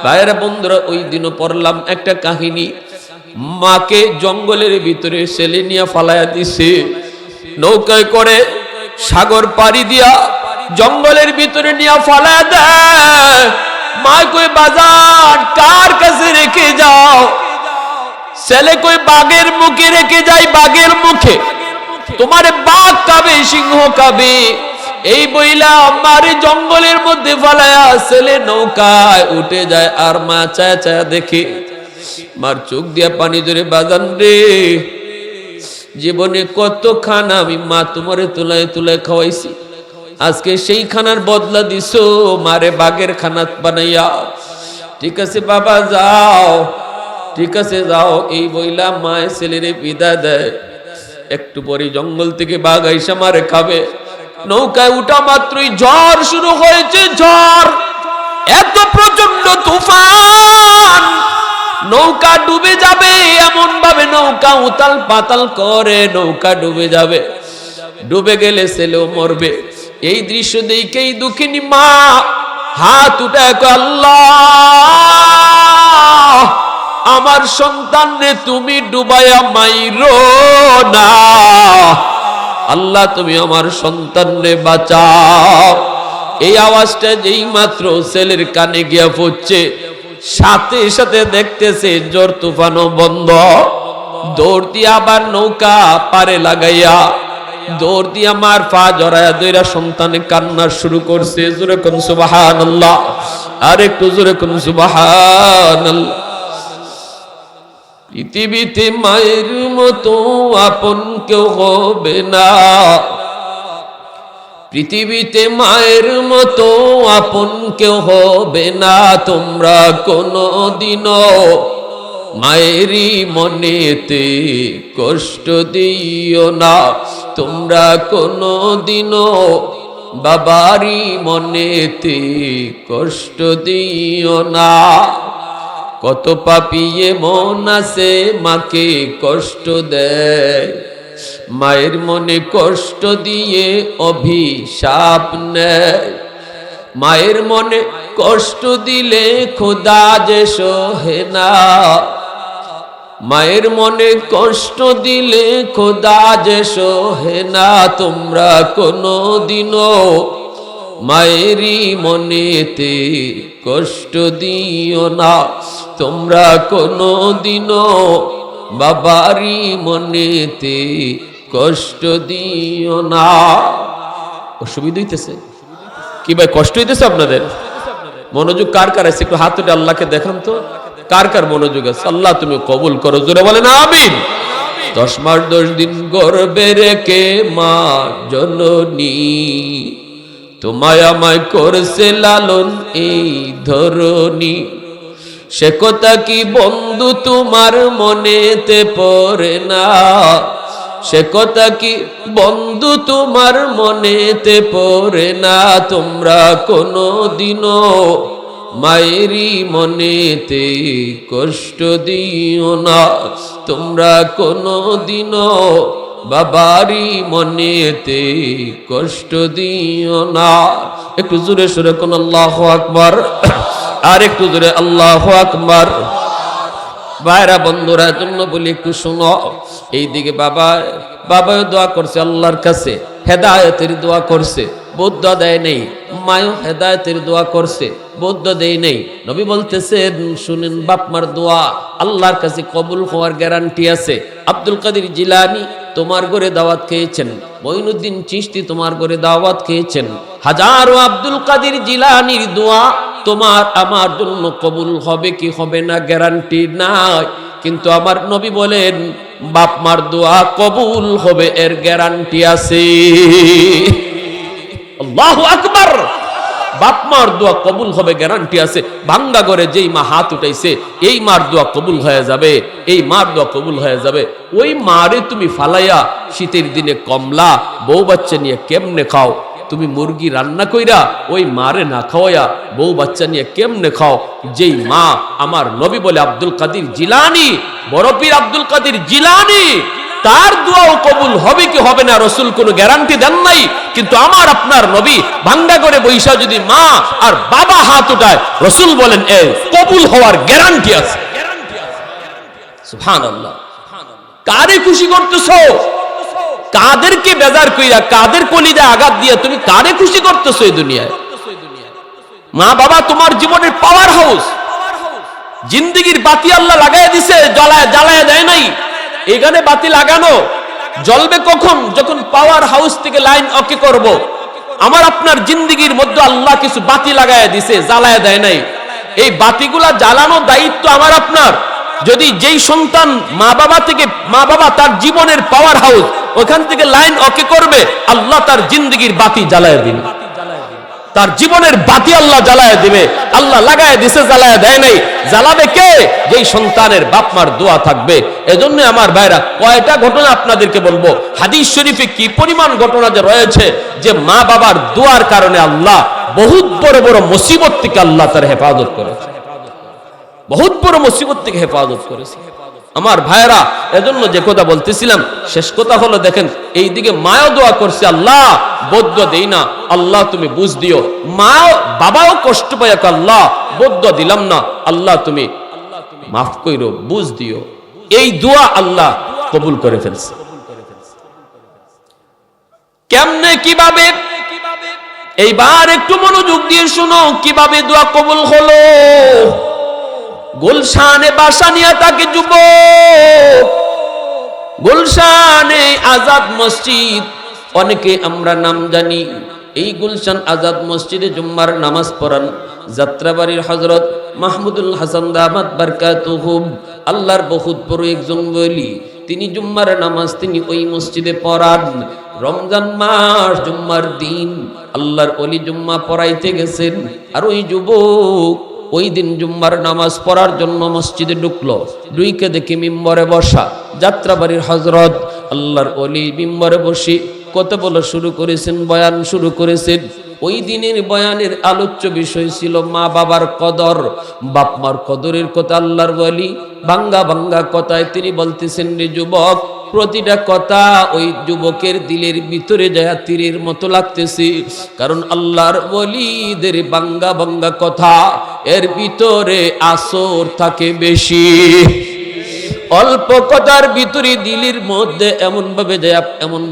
ভাইয়েরা বন্ধুরা, ওই দিনও পড়লাম একটা কাহিনী। মাকে জঙ্গলের ভিতরে ছেলে নিয়ে ফালাইয়া দিছে, নৌকায় করে সাগর পাড়ি দিয়া জঙ্গলের ভিতরে নিয়ে ফালাইয়া দেয়। মা কই বাজার কার কাছে রেখে যাও? ছেলে কই বাঘের মুখে রেখে যাই, বাঘের মুখে। তোমার বাঘ খাবে, সিংহ খাবে। এই বইলা মারে জঙ্গলের মধ্যে ফালায়া ছেলে নৌকায় উঠে যায়। আর মা চায়া চায়া দেখে, মার চোখ দিয়া পানি ধরে, বাজান রে, জীবনে কত খানা আমি মা তোমারে তুলায় তুলায় খাওয়াইছি, আজকে সেই খানার বদলা দিছো মারে বাঘের খানা বানাইয়া। ঠিক আছে বাবা যাও, ঠিক আছে যাও। এই বইলা মায়ের ছেলেরে বিদায় দেয়। একটু পরে জঙ্গল থেকে বাঘ আইসা মারে খাবে। নৌকায় উঠা মাত্রই ঝড় শুরু হয়েছে। ঝড় এত প্রচন্ড তুফান, নৌকা ডুবে যাবে এমন ভাবে নৌকা উতাল পাতাল করে, নৌকা ডুবে যাবে। ডুবে গেলে ছেলেও মরবে। এই দৃশ্য দেখেই দুঃখিনী মা হাত উঠে আল্লাহ, আমার সন্তানরে তুমি ডুবাইয়া মাইরো না, আল্লাহ তুমি আমার সন্তানরে বাঁচাও। এই আওয়াজটা যেই মাত্র ছেলের কানে গিয়া পড়ছে, সাথে সাথে দেখতেছে ঝড় তুফানও বন্ধ। দৌড় দিয়ে আবার নৌকা পারে লাগাইয়া দৌড় দিয়ে মার পা জড়াইয়া দইরা সন্তানে কান্না শুরু করছে। জোরে কোন সুবহানাল্লাহ, আর একটু জোরে কোন সুবহানাল্লাহ। পৃথিবীতে মায়ের মতো আপন কেউ হবে না, পৃথিবীতে মায়ের মতো আপন কেউ হবে না। তোমরা কোনদিনও মায়েরই মনেতে কষ্ট দিও না, তোমরা কোনদিনও বাবারই মনেতে কষ্ট দিও না। কত পাপিয়ে মন আছে মাকে কষ্ট দেয়, মায়ের মনে কষ্ট দিয়ে অভিশাপ নেয়। মায়ের মনে কষ্ট দিলে খোদা যে সহে না, মায়ের মনে কষ্ট দিলে খোদা যে সহে না। তোমরা কোনদিনও মায়েরই মনেতে কষ্ট দিও না, তোমরা কোনদিনও বাবারই মনেতে কষ্ট দিও না। অসুবিধা হইতেছে কি ভাই? কষ্ট হইতেছে আপনাদের? মনোযোগ কার কার আছে একটু হাত উঠে আল্লাহকে দেখান তো, কার কার মনোযোগ আছে? আল্লাহ তুমি কবুল করো, জোরে বলেন আমিন। 10 মাস 10 দিন গর্ভে রেখে মা জননী তোমায় আমায় করছে লালন এই ধরনী। সে কথা কি বন্ধু তোমার মনেতে পড়ে না, সে কথা কি বন্ধু তোমার মনেতে পড়ে না। তোমরা কোনদিনও মায়েরই মনেতে কষ্ট দিও না, তোমরা কোনদিনও বাবারই মনেতে কষ্ট দিও না। একটু জোরে সুরে কোন আল্লাহু আকবার, আর একটু জোরে আল্লাহু আকবার। ভাইরা বন্ধুরা জন্য বলি একটু শোনো। এইদিকে বাবা দোয়া করছে আল্লাহর কাছে, হেদায়েতের দোয়া করছে, বুদ্ধ দেয় নেই। মায়ও হেদায়েতের দোয়া করছে, বুদ্ধ দেয় নেই। নবী বলতেছেন শুনেন, বাপ মার দোয়া আল্লাহর কাছে কবুল হওয়ার গ্যারান্টি আছে। আব্দুল কাদের জিলানী তোমার ঘরে দাওয়াত খেয়েছেন, মঈনুদ্দিন চিশতি তোমার ঘরে দাওয়াত খেয়েছেন। হাজারো আব্দুল কাদের জিলানীর দোয়া তোমার আমার জন্য কবুল হবে কি হবে না গ্যারান্টি নাই, কিন্তু আমার নবী বলেন বাপ মার দোয়া কবুল হবে এর গ্যারান্টি আছে। আল্লাহু আকবার। বাপ মার দোয়া কবুল হবে গ্যারান্টি আছে। ভাঙ্গা ঘরে যেই মা হাত উঠাইছে এই মার দোয়া কবুল হয়ে যাবে, এই মার দোয়া কবুল হয়ে যাবে। ওই মারে তুমি ফালাইয়া শীতের দিনে কমলা বউ বাচ্চা নিয়ে কেমনে খাও? তুমি মুরগি রান্না কইরা ওই মারে না খাওয়াইয়া বউ বাচ্চা নিয়ে কেমনে খাও? যেই মা আমার নবী বলে আব্দুল কাদের জিলানী, বড় পীর আব্দুল কাদের জিলানী তার দোয়াও কবুল হবে কি হবে না রাসূল কোনো গ্যারান্টি দেন নাই, কিন্তু আমার আপনার নবী ভাঙ্গা করে বৈশা যদি মা আর বাবা হাত উঠায় রাসূল বলেন এ কবুল হওয়ার গ্যারান্টি আছে। সুবহানাল্লাহ। কারে খুশি করতেছো? কাদেরকে বেজার কইরা, কাদের কলিজা আঘাত দিয়া তুমি কারে খুশি করতেছো এই দুনিয়ায়? মা বাবা তোমার জীবনের পাওয়ার হাউস, জিন্দেগির বাতি আল্লাহ লাগায় দিছে, জ্বালায় দেয় নাই। এখানে বাতি লাগানো জ্বলবে কখন? যখন পাওয়ার হাউস থেকে লাইন ওকে করব। আমার আপনার জিন্দেগির মধ্যে আল্লাহ কিছু বাতি লাগায় দিছে, জ্বালায় দেয় নাই। এই বাতিগুলা জ্বালানো দায়িত্ব আমার আপনার। যদি যেই সন্তান মা বাবা তার জীবনের পাওয়ার হাউস ওখান থেকে লাইন ওকে করবে, আল্লাহ তার জিন্দেগির বাতি জ্বালায় দিবে, তার জীবনের বাতি আল্লাহ জ্বালায় দিবে। আল্লাহ লাগায় দিছে, জ্বালায় দেয় নাই। জ্বালাবে কে? যেই সন্তানের বাপ মার দোয়া থাকবে। এজন্য আমার ভাইরা কয়টা ঘটনা আপনাদেরকে বলবো। হাদিস শরীফে কি পরিমাণ ঘটনা যে রয়েছে যে মা বাবার দোয়ার কারণে আল্লাহ বহুত বড় বড় মুসিবত থেকে আল্লাহ তার হেফাজত করেছে, বহুত বড় মুসিবত থেকে হেফাজত করেছে। আমার ভাইরা এজন্য যে কথা বলতেছিলাম, শেষ কথা হলো দেখেন এইদিকে মাও দোয়া করছে, আল্লাহ বদ্ধ দেই না, আল্লাহ তুমি বুঝ দিও। মা বাবাও কষ্ট পায়, আল্লাহ বদ্ধ দিলাম না, আল্লাহ তুমি মাফ কইরো, বুঝ দিও। এই দোয়া আল্লাহ কবুল করে ফেলছে। কেমনে, কিভাবে? এইবার একটু মনোযোগ দিয়ে শুনো কিভাবে দোয়া কবুল হলো। গুলশানে বাসা নিয়ে তাকে যুবক, গুলশানে আজাদ মসজিদ, অনেকে আমরা নাম জানি। এই গুলশান আজাদ মসজিদে জুম্মার নামাজ পড়ান যাত্রাবাড়ির হযরত মাহমুদুল হাসান দামাত বারকাতুহু, আল্লাহর বহুত বড় একজন ওলি। তিনি জুম্মার নামাজ তিনি ওই মসজিদে পড়ান। রমজান মাস জুম্মার দিন আল্লাহর ওলি জুম্মা পড়াইতে গেছেন, আর ওই যুবক ওই দিন জুম্মার নামাজ পড়ার জন্য মসজিদে ঢুকলো। ঢুকে দেখি মিম্বরে বসা যাত্রাবাড়ির হযরত আল্লাহর ওলি মিম্বরে বসে কত বলা শুরু করেছেন, বয়ান শুরু করেছেন। ওই দিনের বয়ানের আলোচ্য বিষয় ছিল মা বাবার কদর, বাপ মার কদরের কথা। আল্লাহর ওলি ভাঙ্গা ভাঙ্গা কথায় তিনি বলতেছেন, রে যুবক, প্রতিটা কথা ওই যুবকের দিলের ভিতরে যায় তীরের মতো লাগতেছে। কারণ আল্লাহর ওলিদের ভাঙ্গা ভাঙ্গা কথা এর ভিতরে আসর থাকে বেশি। অল্প কথার ভিতরে দিলের মধ্যে এমন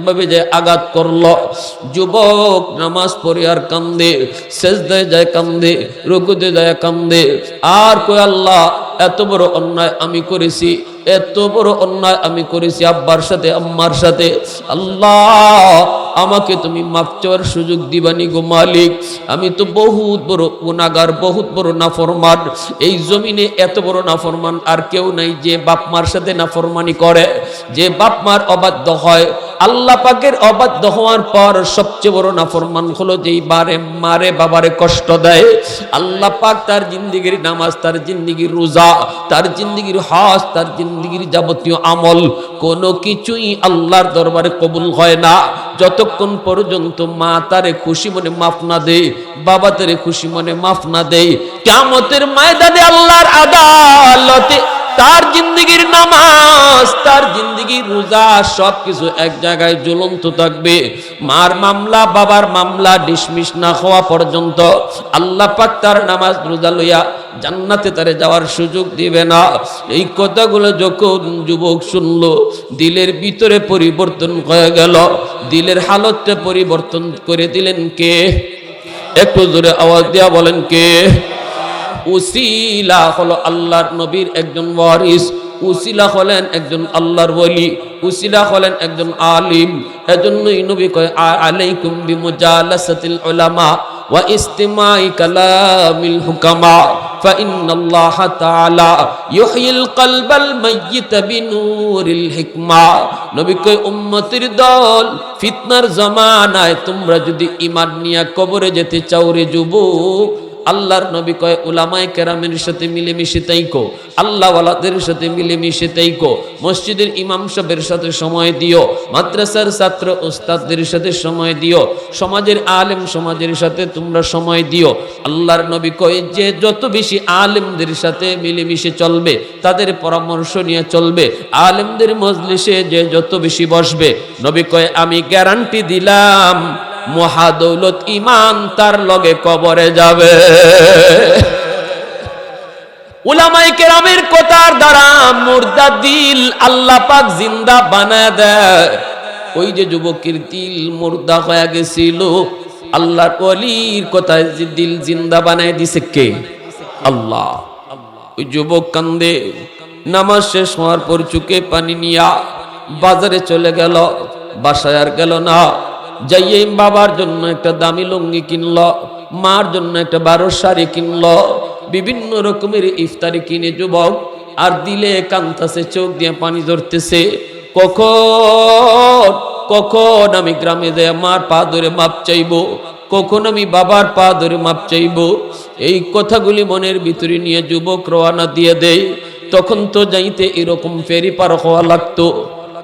ভাবে যায় আঘাত করলো। যুবক নামাজ পড়ে আর কান্দে, সেজদায় যায় কান্দে, রুকুতে যায় কান্দে, আর কই আল্লাহ এত বড় অন্যায় আমি করেছি, এত বড় অন্যায় আমি করেছি আব্বার সাথে আম্মার সাথে। আল্লাহ আমাকে তুমি মাফ চাওয়ার সুযোগ দিবানি গো মালিক। আমি তো বহুত বড় গুনাহগার, বহুত বড় নাফরমান। এই জমিনে এত বড় নাফরমান আর কেউ নাই যে বাপ মার সাথে নাফরমানি করে, যে বাপ মার অবাধ্য হয়। আল্লাহ পাকের অবাধ্য হওয়ার পর সবচেয়ে বড় নাফরমান হলো যেই মারে বাবারে কষ্ট দেয়। আল্লাহ পাক তার জিন্দেগির নামাজ, তার জিন্দেগির রোজা, তার জিন্দেগির হজ, তার জিন্দেগির যাবতীয় আমল কোনো কিছুই আল্লাহর দরবারে কবুল হয় না যতক্ষণ পর্যন্ত মা তারে খুশি মনে মাফ না দেয়, বাবা তারে খুশি মনে মাফ না দেয়। কিয়ামতের ময়দানে আল্লাহর আদালতে তার জিন্দেগির নামাজ, তার জিন্দেগির রোজা সবকিছু এক জায়গায় জ্বলন্ত থাকবে। মার মামলা, বাবার মামলা ডিসমিস না হওয়া পর্যন্ত আল্লাহ পাক তার নামাজ রোজা লইয়া জান্নাতে তারে যাওয়ার সুযোগ দিবে না। এই কথাগুলো যখন যুবক শুনলো, দিলের ভিতরে পরিবর্তন হয়ে গেল। দিলের হালতটা পরিবর্তন করে দিলেন কে? একটু জোরে আওয়াজ দিয়া বলেন কে? উসিলা হলো আল্লাহর নবীর একজন ওয়ারিস, উসিলা হলেন একজন আল্লাহর ওলি, উসিলা হলেন একজন আলিম। এজন্যই নবী কয় আলাইকুম বিমুজালাসাতিল উলামা ওয়া ইস্তিমাই কালামিল হুকামা ফাইন্নাল্লাহা তাআলা ইউহয়িল কলবাল মাইয়িত বিনূরিল হিকমা। নবী কয় উম্মতের দল, ফিতনার জামানায় তোমরা যদি ঈমান নিয়ে কবরে যেতে চাও রে যুবক, আল্লাহর নবী কয় উলামায়ে কেরামের সাথে মিলেমিশে তাইকো, আল্লাহওয়ালাদের সাথে মিলেমিশে তাইকো, মসজিদের ইমাম সাহেবের সাথে সময় দিও, মাদ্রাসার ছাত্র উস্তাদদের সাথে সময় দিও, সমাজের আলেম সমাজের সাথে তোমরা সময় দিও। আল্লাহর নবী কয় যে যত বেশি আলেমদের সাথে মিলেমিশে চলবে, তাদের পরামর্শ নিয়ে চলবে, আলেমদের মজলিসে যে যত বেশি বসবে, নবী কয় আমি গ্যারান্টি দিলাম মহাদৌলত ইমান তার লগে কবরে যাবে। উলামায়ে কেরামের কথার দ্বারা মুর্দা দিল আল্লাহ পাক জিন্দা বানায় দেয়। ওই যে যুবকের দিল মুর্দা হয়ে গেছিল, আল্লাহর ওলির কথায় যে দিল জিন্দা বানায় দিছে কে? আল্লাহ। ওই যুবক কান্দে, নামাজ শেষ হওয়ার পর চোখে পানি নিয়া বাজারে চলে গেল, বাসায় আর গেল না। যাইয়ে বাবার জন্য একটা দামি লুঙ্গি কিনল, মার জন্য একটা 12 শাড়ি কিনল, বিভিন্ন রকমের ইফতারি কিনে যুবক আর দিলে কান্তাছে, চোখ দিয়ে পানি ধরতেছে। কখন কখন আমি গ্রামে যাই মার পা ধরে মাপ চাইবো, কখন আমি বাবার পা ধরে মাপ চাইবো, এই কথাগুলি মনের ভিতরে নিয়ে যুবক রওনা দিয়ে দেয়। তখন তো যাইতে এরকম ফেরি পার হওয়া লাগতো।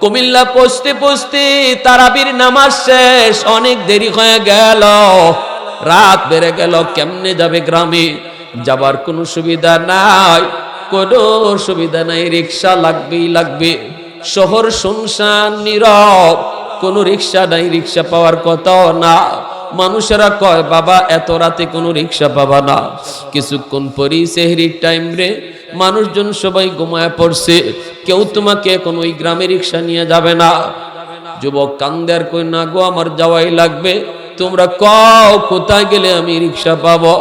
কুমিল্লা পৌঁছতে পৌঁছতে তারাবির নামাজ শেষ, অনেক দেরি হয়ে গেল, রাত বেড়ে গেল। কেমনে যাবে গ্রামে? যাবার কোনো সুবিধা নাই, কোনো সুবিধা নাই, রিক্সা লাগবেই লাগবে। শহর শুনশান নীরব, কোনো রিক্সা নাই, রিক্সা পাওয়ার কথাও না। মানুষেরা কয় বাবা এত রাতে কোনো রিক্সা পাবা না। কিছুক্ষণ পরই সেহরির টাইম রে, মানুষজন সবাই ঘুমায় পড়ছে, কেউ তোমাকে কোনো ওই গ্রামে রিক্সা নিয়ে যাবে না। যুবক কান্দার কই না গো আমার যাওয়াই লাগবে। তোমরা কও কোথায় গেলে আমি রিক্সা পাবো,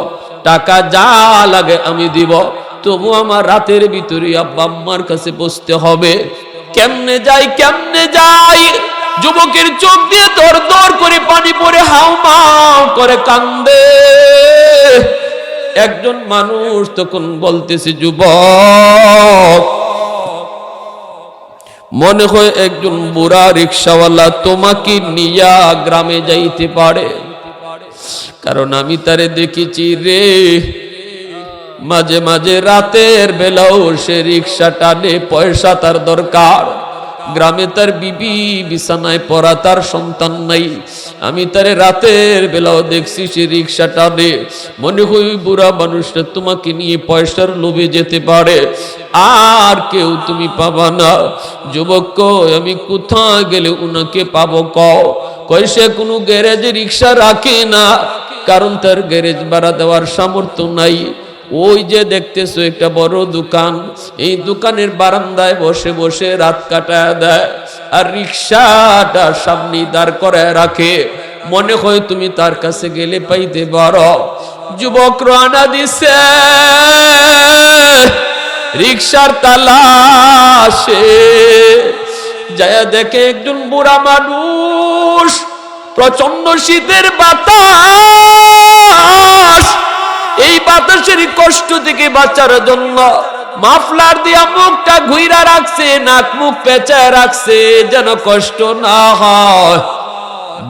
টাকা যা লাগে আমি দিব, তবু আমার রাতের ভিতরে আব্বা আম্মার কাছে বসতে হবে। কেমনে যাই কেমনে যাই? যুবকের চোখ দিয়ে দর দর করে পানি পড়ে হাউমাউ করে কান্দে। একজন মানুষ তখন বলতেছে যুবক, মনে হয় একজন বুড়া রিক্সাওয়ালা তোমাকে নিয়া গ্রামে যাইতে পারে, কারণ আমি তারে দেখেছি রে, মাঝে মাঝে রাতের বেলাও সে রিক্সা টানে, পয়সা তার দরকার। গ্রামে তার বিবি বিছানায় পড়া, তার সন্তান নাই, আমি তারে রাতের বেলাও দেখছি সে রিক্সা টানে। মনে হয় বুড়া মানুষটা তোমাকে নিয়ে পয়সার লোভে যেতে পারে, আর কেউ তুমি পাবা না। যুবক কয় আমি কোথায় গেলে উনাকে পাবো? কয় সে কোনো গ্যারেজে রিক্সা রাখে না, কারণ তার গ্যারেজ ভাড়া দেওয়ার সামর্থ্য নাই। ওই যে দেখতেছো একটা বড় দোকান, এই দোকানের বারান্দায় বসে বসে রাত কাটায় দেয়, আর রিক্সাটা সামনে দাঁড় করায় রাখে। মনে হয় তুমি তার কাছে গেলে পাইতে পারো। যুবক রওনা দিছে রিক্সার তালাশে, যায় দেখে একজন বুড়া মানুষ, প্রচন্ড শীতের বাতাস, এই বাতাসের কষ্ট থেকে বাঁচার জন্য মাফলার দিয়া মুখটা ঘুইরা রাখছে, নাক মুখ পেঁচায় রাখছে যেন কষ্ট না হয়।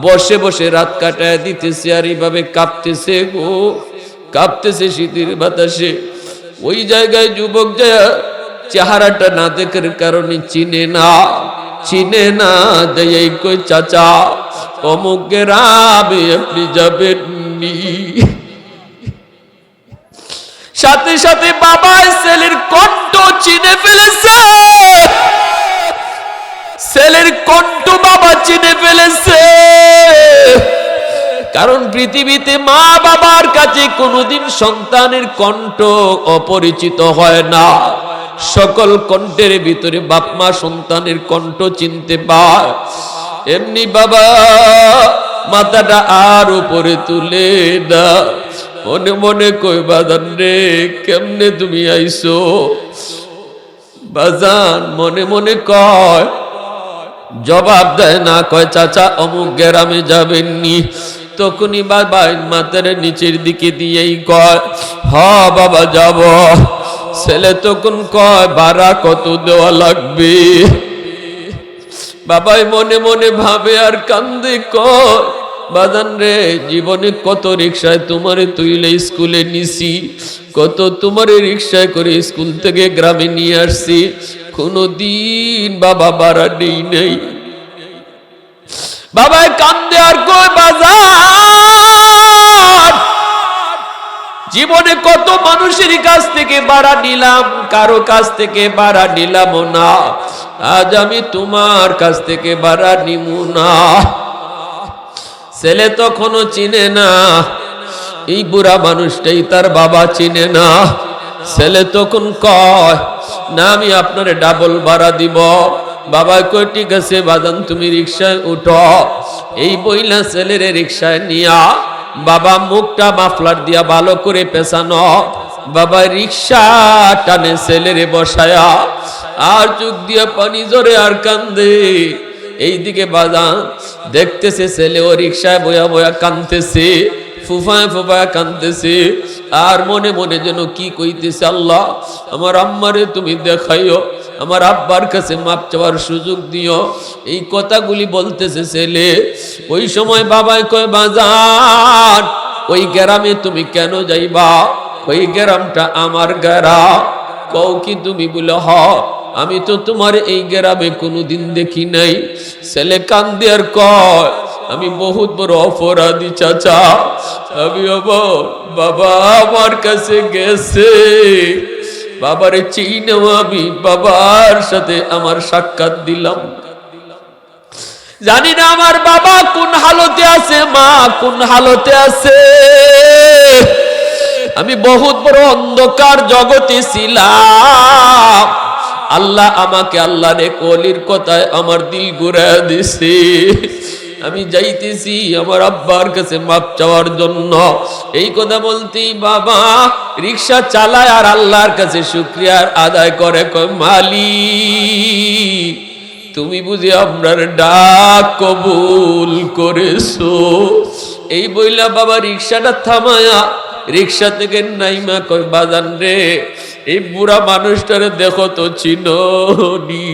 বসে বসে রাত কাটায় দিতেছে, আর এইভাবে কাঁপতেছে গো, কাঁপতেছে শীতের বাতাসে। ওই জায়গায় যুবক যায় চেহারাটা না দেখার কারণে চিনে না, যাই কই চাচা অমুক গ্রামে আপনি যাবেন নি? সাথে সাথে বাবা ছেলের কণ্ঠ চিনে ফেলেছে, ছেলের কণ্ঠ বাবা চিনে ফেলেছে। কারণ পৃথিবীতে মা বাবার কাছে কোনোদিন সন্তানের কণ্ঠ অপরিচিত হয় না। সকল কণ্ঠের ভিতরে বাপ মা সন্তানের কণ্ঠ চিনতে পায়। এমনি বাবা মাথাটা আর উপরে তুলে না, মনে মনে কই বাজান রে কেমনে তুমি আইছো? বাজান মনে মনে কয়, জবাব দেয় না, কয় চাচা অমুক গ্রামে যাবেননি। তখনই বাবা মাথার নিচের দিকে দিয়েই কয় হ বাবা যাব। ছেলে তখন কয় ভাড়া কত দেওয়া লাগবে? বাবাই মনে মনে ভাবে আর কান্দে, কয় বাজান রে, জীবনে কত রিক্সায় তোমারে তুইলে স্কুলে নিছি, কত তোমারে রিক্সায় করে স্কুল থেকে গ্রামে নিয়ে আসছি, কোনদিন বাবা ভাড়া নেই নাই। বাবায় কান্দে আর কই বাজার, জীবনে কত মানুষের কাছ থেকে ভাড়া নিলাম, কারো কাছ থেকে ভাড়া নিলাম না, আজ আমি তোমার কাছ থেকে ভাড়া নিব না। ছেলে তখনও চিনে না, এই বুড়া মানুষটাই তার বাবা চিনে না। ছেলে তখন কয় না, আমি আপনারে ডাবল ভাড়া দিব। বাবা কই ঠিক আছে বাজান, তুমি রিক্সায় উঠো। এই বইলা ছেলেরে রিক্সায় নিয়া, বাবা মুখটা মাফলার দিয়া ভালো করে পেছানো, বাবা রিক্সা টানে ছেলেরে বসায়া, আর চোখ দিয়া পানি জোরে আর কান্দে। এইদিকে বাজান দেখতেছে ছেলে ও রিক্সায় বয়া বয়া কান্দতেছে, ফুফায় ফুফায় কান্দতেছে, আর মনে মনে যেন কি কইতেছে, আল্লাহ আমার আম্মারে তুমি দেখাইও, আমার আব্বার কাছে মাপ চাওয়ার সুযোগ দিও। এই কথাগুলি বলতেছে ছেলে। ওই সময় বাবাই কয় বাজান, ওই গ্রামে তুমি কেন যাইবা? ওই গ্রামটা আমার গ্রাম। কও কি তুমি? বলে হ, আমি তো তোমার এই গ্রামে কোনোদিন দেখি নাই। ছেলে কান্দে আর কয়, আমি বহুত বড় অপরাধী চাচা, আমি বাবা আমার কাছে গেছে, বাবারে চিনেও আমি বাবার সাথে আমার সাক্ষাৎ দিলাম, জানি না আমার বাবা কোন হালতে আছে, মা কোন হালতে আছে। আমি বহুত বড় অন্ধকার জগতে ছিলাম, আল্লাহ আমাকে আল্লাহ রে কলির কথায় আমার দিল ঘুরায় দিছে। আমি যাইতেছি আমার আব্বার কাছে মাপ চাওয়ার জন্য। এই কথা বলতেই বাবা রিক্সা চালায় আর আল্লাহর কাছে শুকরিয়ার আদায় করে, কয় মালিক তুমি বুঝি আপনার ডাক কবুল করেছো। এই বইলা বাবা রিক্সাটা থামায়া রিক্সা থেকে নাইমা কয় বাজান রে, এই বুড়া মানুষটারে দেখো তো চিনোনি।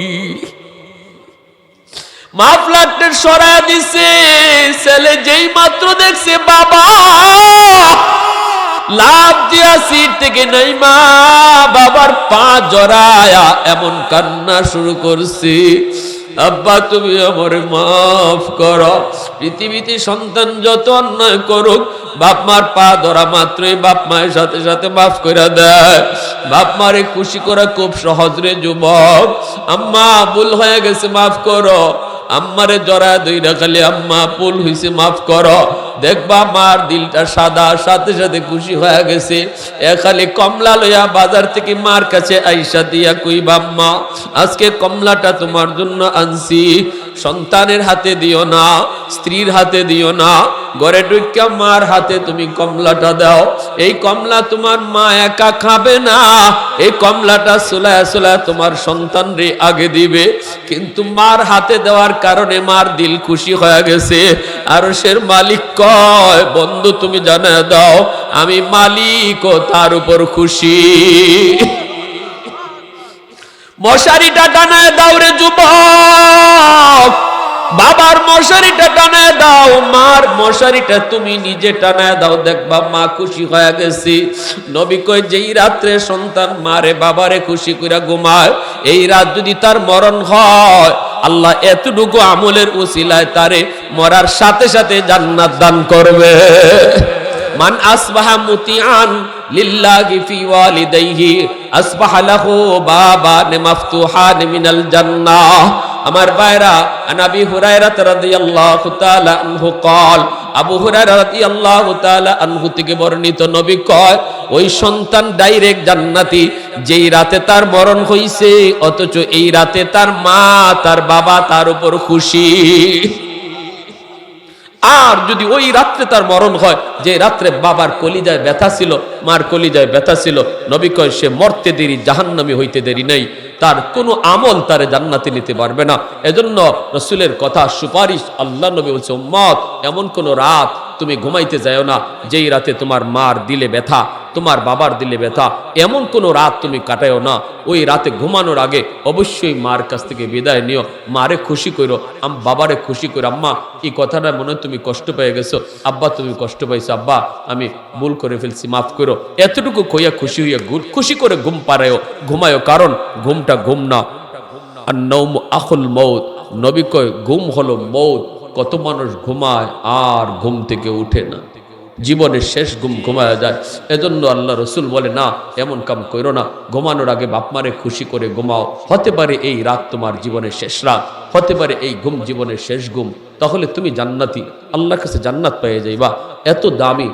মাফলারটা সরা দিছে, ছেলে যেই মাত্র দেখছে বাবা, লাভ দিয়া সিট থেকে নাইমা বাবার পা জড়ায়া এমন কান্না শুরু করছে, আব্বা তুমি আমারে মাফ করো। পৃথিবীতে সন্তান যত অন্যায় করুক, বাপ মার পা ধরা মাত্রই বাপ মায়ের সাথে সাথে মাফ করে দেয়। বাপ মারে খুশি করা খুব সহজ রে যুবক। আম্মা ভুল হয়ে গেছে মাফ করো, আম্মারে জড়া দইরা খালি আম্মা ভুল হইছে মাফ করো, দেখবা মার দিলটা সাদা, সাথে সাথে খুশি হয়ে গেছে। এ খালি কমলা লইয়া বাজার থেকে মার কাছে আইসা দিয়া কইবা আম্মা আজকে কমলাটা তোমার জন্য আনছি, সন্তানের হাতে দিও না, স্ত্রীর হাতে দিও না, ঘরে ঢুকিয়া মার হাতে তুমি কমলাটা দাও। এই কমলা তোমার মা একা খাবে না, এই কমলাটা সুলায় সুলায় তোমার সন্তান রে আগে দিবে। কিন্তু মার হাতে দেওয়ার কারণে মার দিল খুশি হয়ে গেছে। আর সের মালিক কয় বন্ধু তুমি জানায় দাও আমি মালিক ও তার উপর খুশি। মশারিটা টানায় দাও রে যুবক, বাবার মশারিটা টানায় দাও, মার মশারিটা তুমি নিজে টানায় দাও, দেখবা মা খুশি হয়ে গেছি। নবী কয় যেই রাত্রে সন্তান মারে বাবারে খুশি কইরা ঘুমায়, এই রাত যদি তার মরণ হয়, আল্লাহ এতটুকু আমলের উসিলায় তারে মরার সাথে সাথে জান্নাত দান করবে। মান আসবাহা মুতিআন লিল্লাহি ফি ওয়ালিদাইহি আসবাহা লাহু বাবান মাফতুহান মিনাল জান্নাহ। আমার ভাইরা, আবু হুরায়রা রাদিয়াল্লাহু তাআলা আনহু قال, আবু হুরায়রা রাদিয়াল্লাহু তাআলা আনহু থেকে বর্ণিত, নবী কয় ওই সন্তান ডাইরেক্ট জান্নাতি যেই রাতে তার মরণ হইছে, অথচ এই রাতে তার মা তার বাবা তার উপর খুশি। আর যদি ওই রাত্রে তার মরণ হয় যে রাত্রে বাবার কলিজায় ব্যথা ছিল, মার কলিজায় ব্যথা ছিল, নবী কয় সে মরতে দেরি, জাহান্নামী হইতে দেরি নাই, তার কোনো আমল তারে জান্নাতে নিতে পারবে না। এজন্য রাসূলের কথা সুপারিশ, আল্লাহ নবী বলছে উম্মত এমন কোন রাত তুমি ঘুমাইতে যাও না যেই রাতে তোমার মার দিলে ব্যথা, তোমার বাবার দিলে ব্যথা, এমন কোনো রাত তুমি কাটায়ও না। ওই রাতে ঘুমানোর আগে অবশ্যই মার কাছ থেকে বিদায় নিও, মারে খুশি করো, বাবারে খুশি করো। আম্মা এই কথাটা মনে হয় তুমি কষ্ট পেয়ে গেছো, আব্বা তুমি কষ্ট পাইছো, আব্বা আমি ভুল করে ফেলছি, মাফ করো, এতটুকু কইয়া খুশি হইয়া খুশি করে ঘুম পাড়ায়ও, ঘুমায়ও। কারণ ঘুমটা ঘুম না, আর নৌম আখুল মৌত, নবী কয় ঘুম হলো মৌত। কত মানুষ ঘুমায় আর ঘুম থেকে উঠে না, জীবনের শেষ ঘুম ঘুমায়া যায়। এজন্য আল্লাহ রসুল বলে না, এমন কাম করো না, ঘুমানোর আগে বাপ মারে খুশি করে ঘুমাও। হতে পারে এই রাত তোমার জীবনের শেষ রাত, হতে পারে এই ঘুম জীবনের শেষ ঘুম, তাহলে তুমি জান্নাতি, আল্লাহর কাছে জান্নাত পেয়ে যাইবা। এত দামি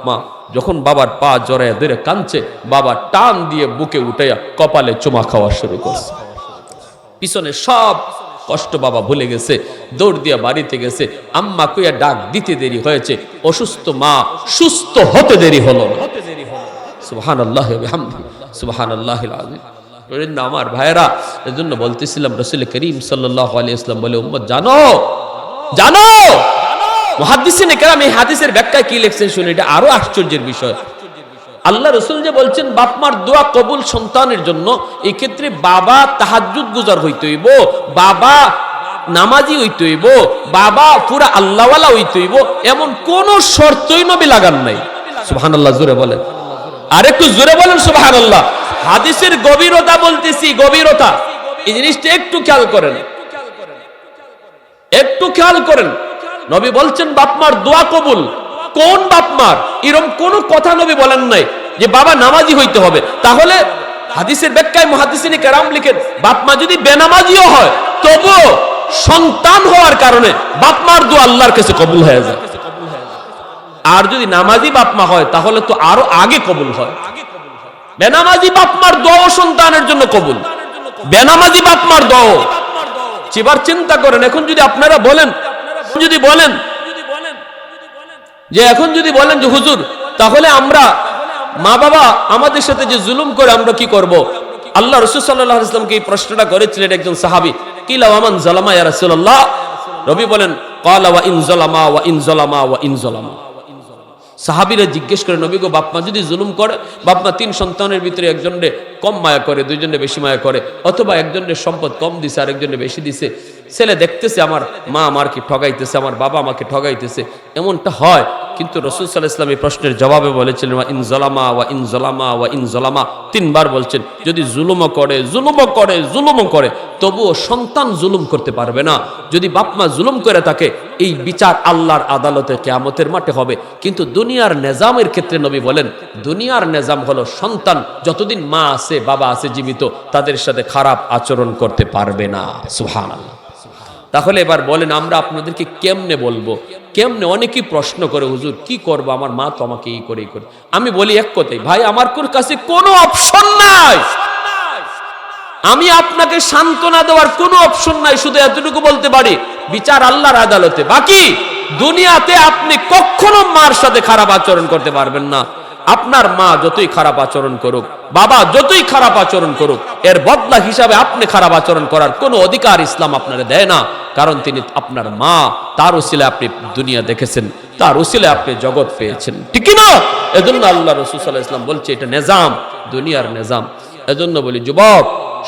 মা যখন বাবার পা জড়ায় ধরে কাঁদছে, বাবা টান দিয়ে বুকে উঠাইয়া কপালে চুমা খাওয়া শুরু করছে। পিছনে সব কষ্ট বাবা ভুলে গেছে, দৌড় দিয়া বাড়িতে গেছে। আম্মা কইয়া ডাক দিতে দেরি হয়েছে, অসুস্থ মা সুস্থ হতে দেরি হলো না। সুবহানাল্লাহি ওয়া বিহামদিহি, সুবহানাল্লাহিল আযীম। আমার ভাইয়েরা, এজন্য বলতেছিলাম রাসূল করিম সাল্লাল্লাহু আলাইহি ওয়াসাল্লাম বলে, উম্মত জানো জানো, মুহাদ্দিসিনে কেরাম এই হাদিসের ব্যাখ্যায় কি লিখছেন শুনে, এটা আরো আশ্চর্যের বিষয়। আল্লাহ রসুল যে বলছেন বাপ মার দোয়া কবুল সন্তানের জন্য, এই ক্ষেত্রে বাবা তাহাজ্জুদ গুজার হইতে হইব, বাবা নামাজি হইতে হইব, বাবা পুরা আল্লাহওয়ালা হইতে হইব, এমন কোন শর্তই নবী লাগান নাই। সুবহানাল্লাহ, জোরে বলেন, আর একটু জোরে বলেন সুবহানাল্লাহ। হাদিসের গভীরতা বলতেছি, গভীরতা, এই জিনিসটা একটু খেয়াল করেন, একটু খেয়াল করেন। নবী বলছেন বাপ মার দোয়া কবুল। কোন বাপ মার? এরকম কোন কথা নবী বলেন নাই যে বাবা নামাজি হইতে হবে। তাহলে হাদিসের ব্যাখ্যায় মুহাদ্দিসিনে কেরাম লিখেন, বাপ মা যদি বেনামাজিও হয় তবুও সন্তান হওয়ার কারণে বাপ মার দোয়া আল্লাহর কাছে কবুল হয়ে যায়। আর যদি নামাজি বাপ মা হয় তাহলে তো আরো আগে কবুল হয়। বেনামাজি বাপ মার দোয়া সন্তানের জন্য কবুল, বেনামাজি বাপ মার দোয়া। এবার চিন্তা করেন, এখন যদি আপনারা বলেন, যদি বলেন যে এখন যদি বলেন যে হুজুর তাহলে আমরা মা বাবা আমাদের সাথে যে জুলুম করে আমরা কি করব? আল্লাহ রাসূল সাল্লাল্লাহু আলাইহি ওয়াসাল্লামকে এই প্রশ্নটা করেছিলেন একজন সাহাবী, কিলা ওয়া মান যালামা ইয়া রাসূলুল্লাহ। নবী বলেন ক্বালা ওয়া ইন যালামা ওয়া ইন যালামা ওয়া ইন যালামা। সাহাবীরা জিজ্ঞেস করে, নবী গো বাপ মা যদি জুলুম করে, বাপ মা 3 সন্তানের ভিতরে একজনের কম মায়া করে, দুইজনের বেশি মায়া করে, অথবা একজনের সম্পদ কম দিছে আর একজনের বেশি দিছে, ছেলে দেখতেছে আমার মা আমাকে ঠগাইতেছে, আমার বাবা আমাকে ঠগাইতেছে, এমনটা হয়। কিন্তু রাসূল সাল্লাল্লাহু আলাইহি ওয়াসাল্লাম এই প্রশ্নের জবাবে বলেছিলেন ওয়া ইন যালামা ওয়া ইন যালামা ওয়া ইন যালামা, 3 বার বলছেন, যদি জুলুমও করে জুলুমও করে জুলুমও করে তবুও সন্তান জুলুম করতে পারবে না। যদি বাপ মা জুলুম করে থাকে, এই বিচার আল্লাহর আদালতে কিয়ামতের মাঠে হবে। কিন্তু দুনিয়ার নিজামের ক্ষেত্রে নবী বলেন, দুনিয়ার নিজাম হলো সন্তান যতদিন মা আছে বাবা আছে জীবিত, তাদের সাথে খারাপ আচরণ করতে পারবে না। সুবহানাল্লাহ। তাহলে এবার বলেন আমরা আপনাদেরকে কেমনে বলবো, কেমনে? অনেকেই প্রশ্ন করে, হুজুর কি করবো, আমার মা তো আমাকে এই করে এই করে। আমি বলি এক কথাই, ভাই আমার কাছে কোনো অপশন নাই, আমি আপনাকে সান্ত্বনা দেওয়ার কোনো অপশন নাই। শুধু এতটুকু বলতে পারি, বিচার আল্লাহর আদালতে। বাকি দুনিয়াতে আপনি কখনো মার সাথে খারাপ আচরণ করতে পারবেন না। আপনার মা যতই খারাপ আচরণ করুক, বাবা যতই খারাপ আচরণ করুক, এর বদলা হিসাবে আপনি খারাপ আচরণ করার কোনো অধিকার ইসলাম আপনাকে দেয় না। কারণ তিনি আপনার মা, তার উসিলে আপনি দুনিয়া দেখেছেন, তার উসিলে আপনি জগৎ পেয়েছেন, ঠিক না? এজন্য আল্লাহ রাসূল সাল্লাল্লাহু আলাইহি ওয়াসাল্লাম বলছে এটা নিজাম, দুনিয়ার নিজাম। এজন্য বলি যুবক,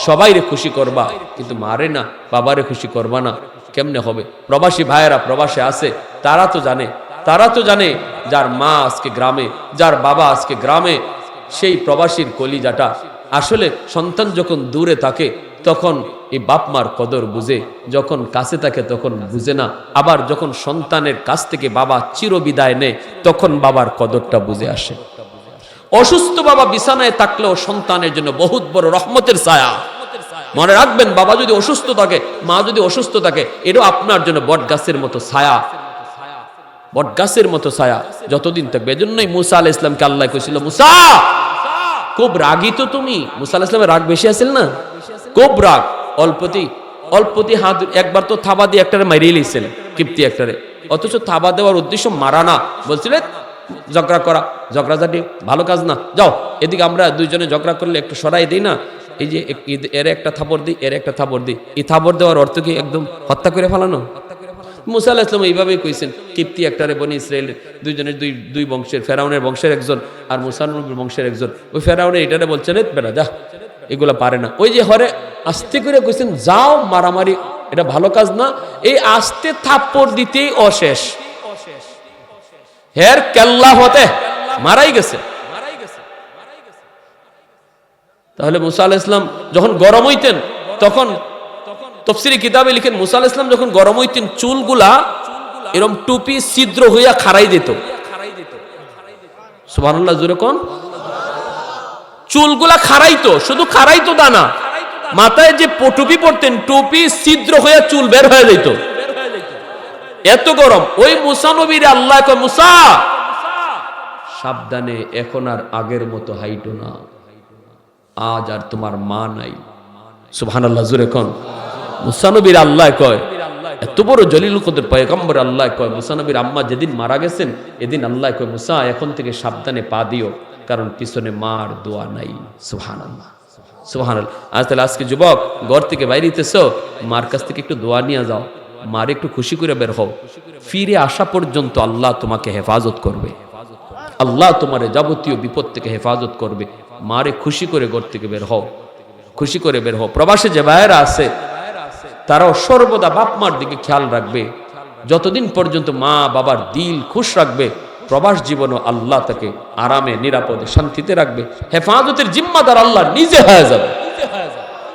সবাইরে খুশি করবা কিন্তু মারে না, বাবারে খুশি করবা না, কেমনে হবে? প্রবাসী ভাইয়েরা প্রবাসে আছে, তারা তো জানে যার মা আজকে গ্রামে, যার বাবা আজকে গ্রামে, সেই প্রবাসীর কলিজাটা আসলে সন্তান যখন দূরে থাকে তখন এই বাপ মার কদর বুঝে, যখন কাছে থাকে তখন বুঝে না। আবার যখন সন্তানের কাছ থেকে বাবা চিরবিদায় নেয় তখন বাবার কদরটা বুঝে আসে। অসুস্থ বাবা বিছানায় থাকলেও সন্তানের জন্য বহুত বড় রহমতের ছায়া। মনে রাখবেন, বাবা যদি অসুস্থ থাকে, মা যদি অসুস্থ থাকে, এটাও আপনার জন্য বটগাছের মতো ছায়া, বটগাছের মতো ছায়া যতদিন থাকবে। এজন্যই মুসা আলাইহিস সালামকে আল্লাহ কইছিল, মুসা খুব রাগী তো তুমি। মুসা আলাইহিস সালামের রাগ বেশি আছিল না, খুব রাগ। অল্পতি হাত, একবার তো থাবা দিয়ে একটারে মারিয়ে লিয়েছিল, কিপ্তি একটারে। অথচ থাবা দেওয়ার উদ্দেশ্য মারা না, বলছিলেন ঝগড়া করা, ঝগড়াঝাটি ভালো কাজ না, যাও এদিকে আমরা দুইজনে ঝগড়া করলে একটু সরাই দিই না, এই যে এর একটা থাপড় দিই, এর একটা থাপড় দিই। এই থাপড় দেওয়ার অর্থ কি একদম হত্যা করে ফেলানো? মুসা আলাইহিস সালাম এইভাবেই কইছেন, কিপ্তি একটারে বনি ইসরায়েলের দুইজনের দুই বংশের, ফেরাউনের বংশের একজন আর মুসা নবীর বংশের একজন। ওই ফেরাউনের এটারে বলছেন বেটা যা, এগুলা পারে না। ওই যে হরে আস্তে করে কইছেন যাও, মারামারি এটা ভালো কাজ না। এই আস্তে থাপ্পড় দিতেই অশেষ, হের কেল্লা হতে মারাই গেছে। তাহলে মুসা আলাইহিস সালাম যখন গরম হইতেন, তখন তাফসীরে কিতাবে লিখেন মুসা আলাইহিস সালাম যখন গরম হইতেন চুলগুলা এরকম টুপি ছিদ্র হইয়া খাড়াই দিত। সুবহানাল্লাহ, জোরে কোন। চুলগুলা খাড়াইতো, শুধু খাড়াইতো তা না, মাথায় যে টুপি পরতেন টুপি ছিদ্র হইয়া চুল বের হয়ে যেত, এত গরম। ওই মুসা নবীর আল্লাহ কয় মুসা সাবধানে, এখন আর আগের মতো হাইটো না, আজ আর তোমার মা নাই। সুবহানাল্লাহ, জোরে কোন। মুসা নবীর আল্লাহ কয়, এত বড় জলিলুল কদর পয়গম্বর আল্লাহ কয় মুসা নবীর আম্মা যেদিন মারা গেছেন এদিন আল্লাহ কয় মুসা এখন থেকে সাবধানে পা দিও, কারণ পিছনে মার দোয়া নাই। সুবহানাল্লাহ, সুবহানাল্লাহ। আজ তাহলে আজকে যুবক ঘর থেকে বাইরে হইতেছো, মার কাছ থেকে একটু দোয়া নিয়ে যাও, মার একটু খুশি করে বের হও। ফিরে আসা পর্যন্ত আল্লাহ তোমাকে হেফাজত করবে, আল্লাহ তোমার যাবতীয় বিপদ থেকে হেফাজত করবে। মারে খুশি করে ঘর থেকে বের হও, খুশি করে বের হও। প্রবাসে যে ভাইয়েরা আছে তারাও সর্বদা বাপ মার দিকে খেয়াল রাখবে, যতদিন পর্যন্ত মা বাবার দিল খুশ রাখবে, প্রবাস জীবনও আল্লাহ তাকে আরামে নিরাপদে শান্তিতে রাখবে। হেফাজতের জিম্মাদার আল্লাহ নিজে হয়ে যাবে।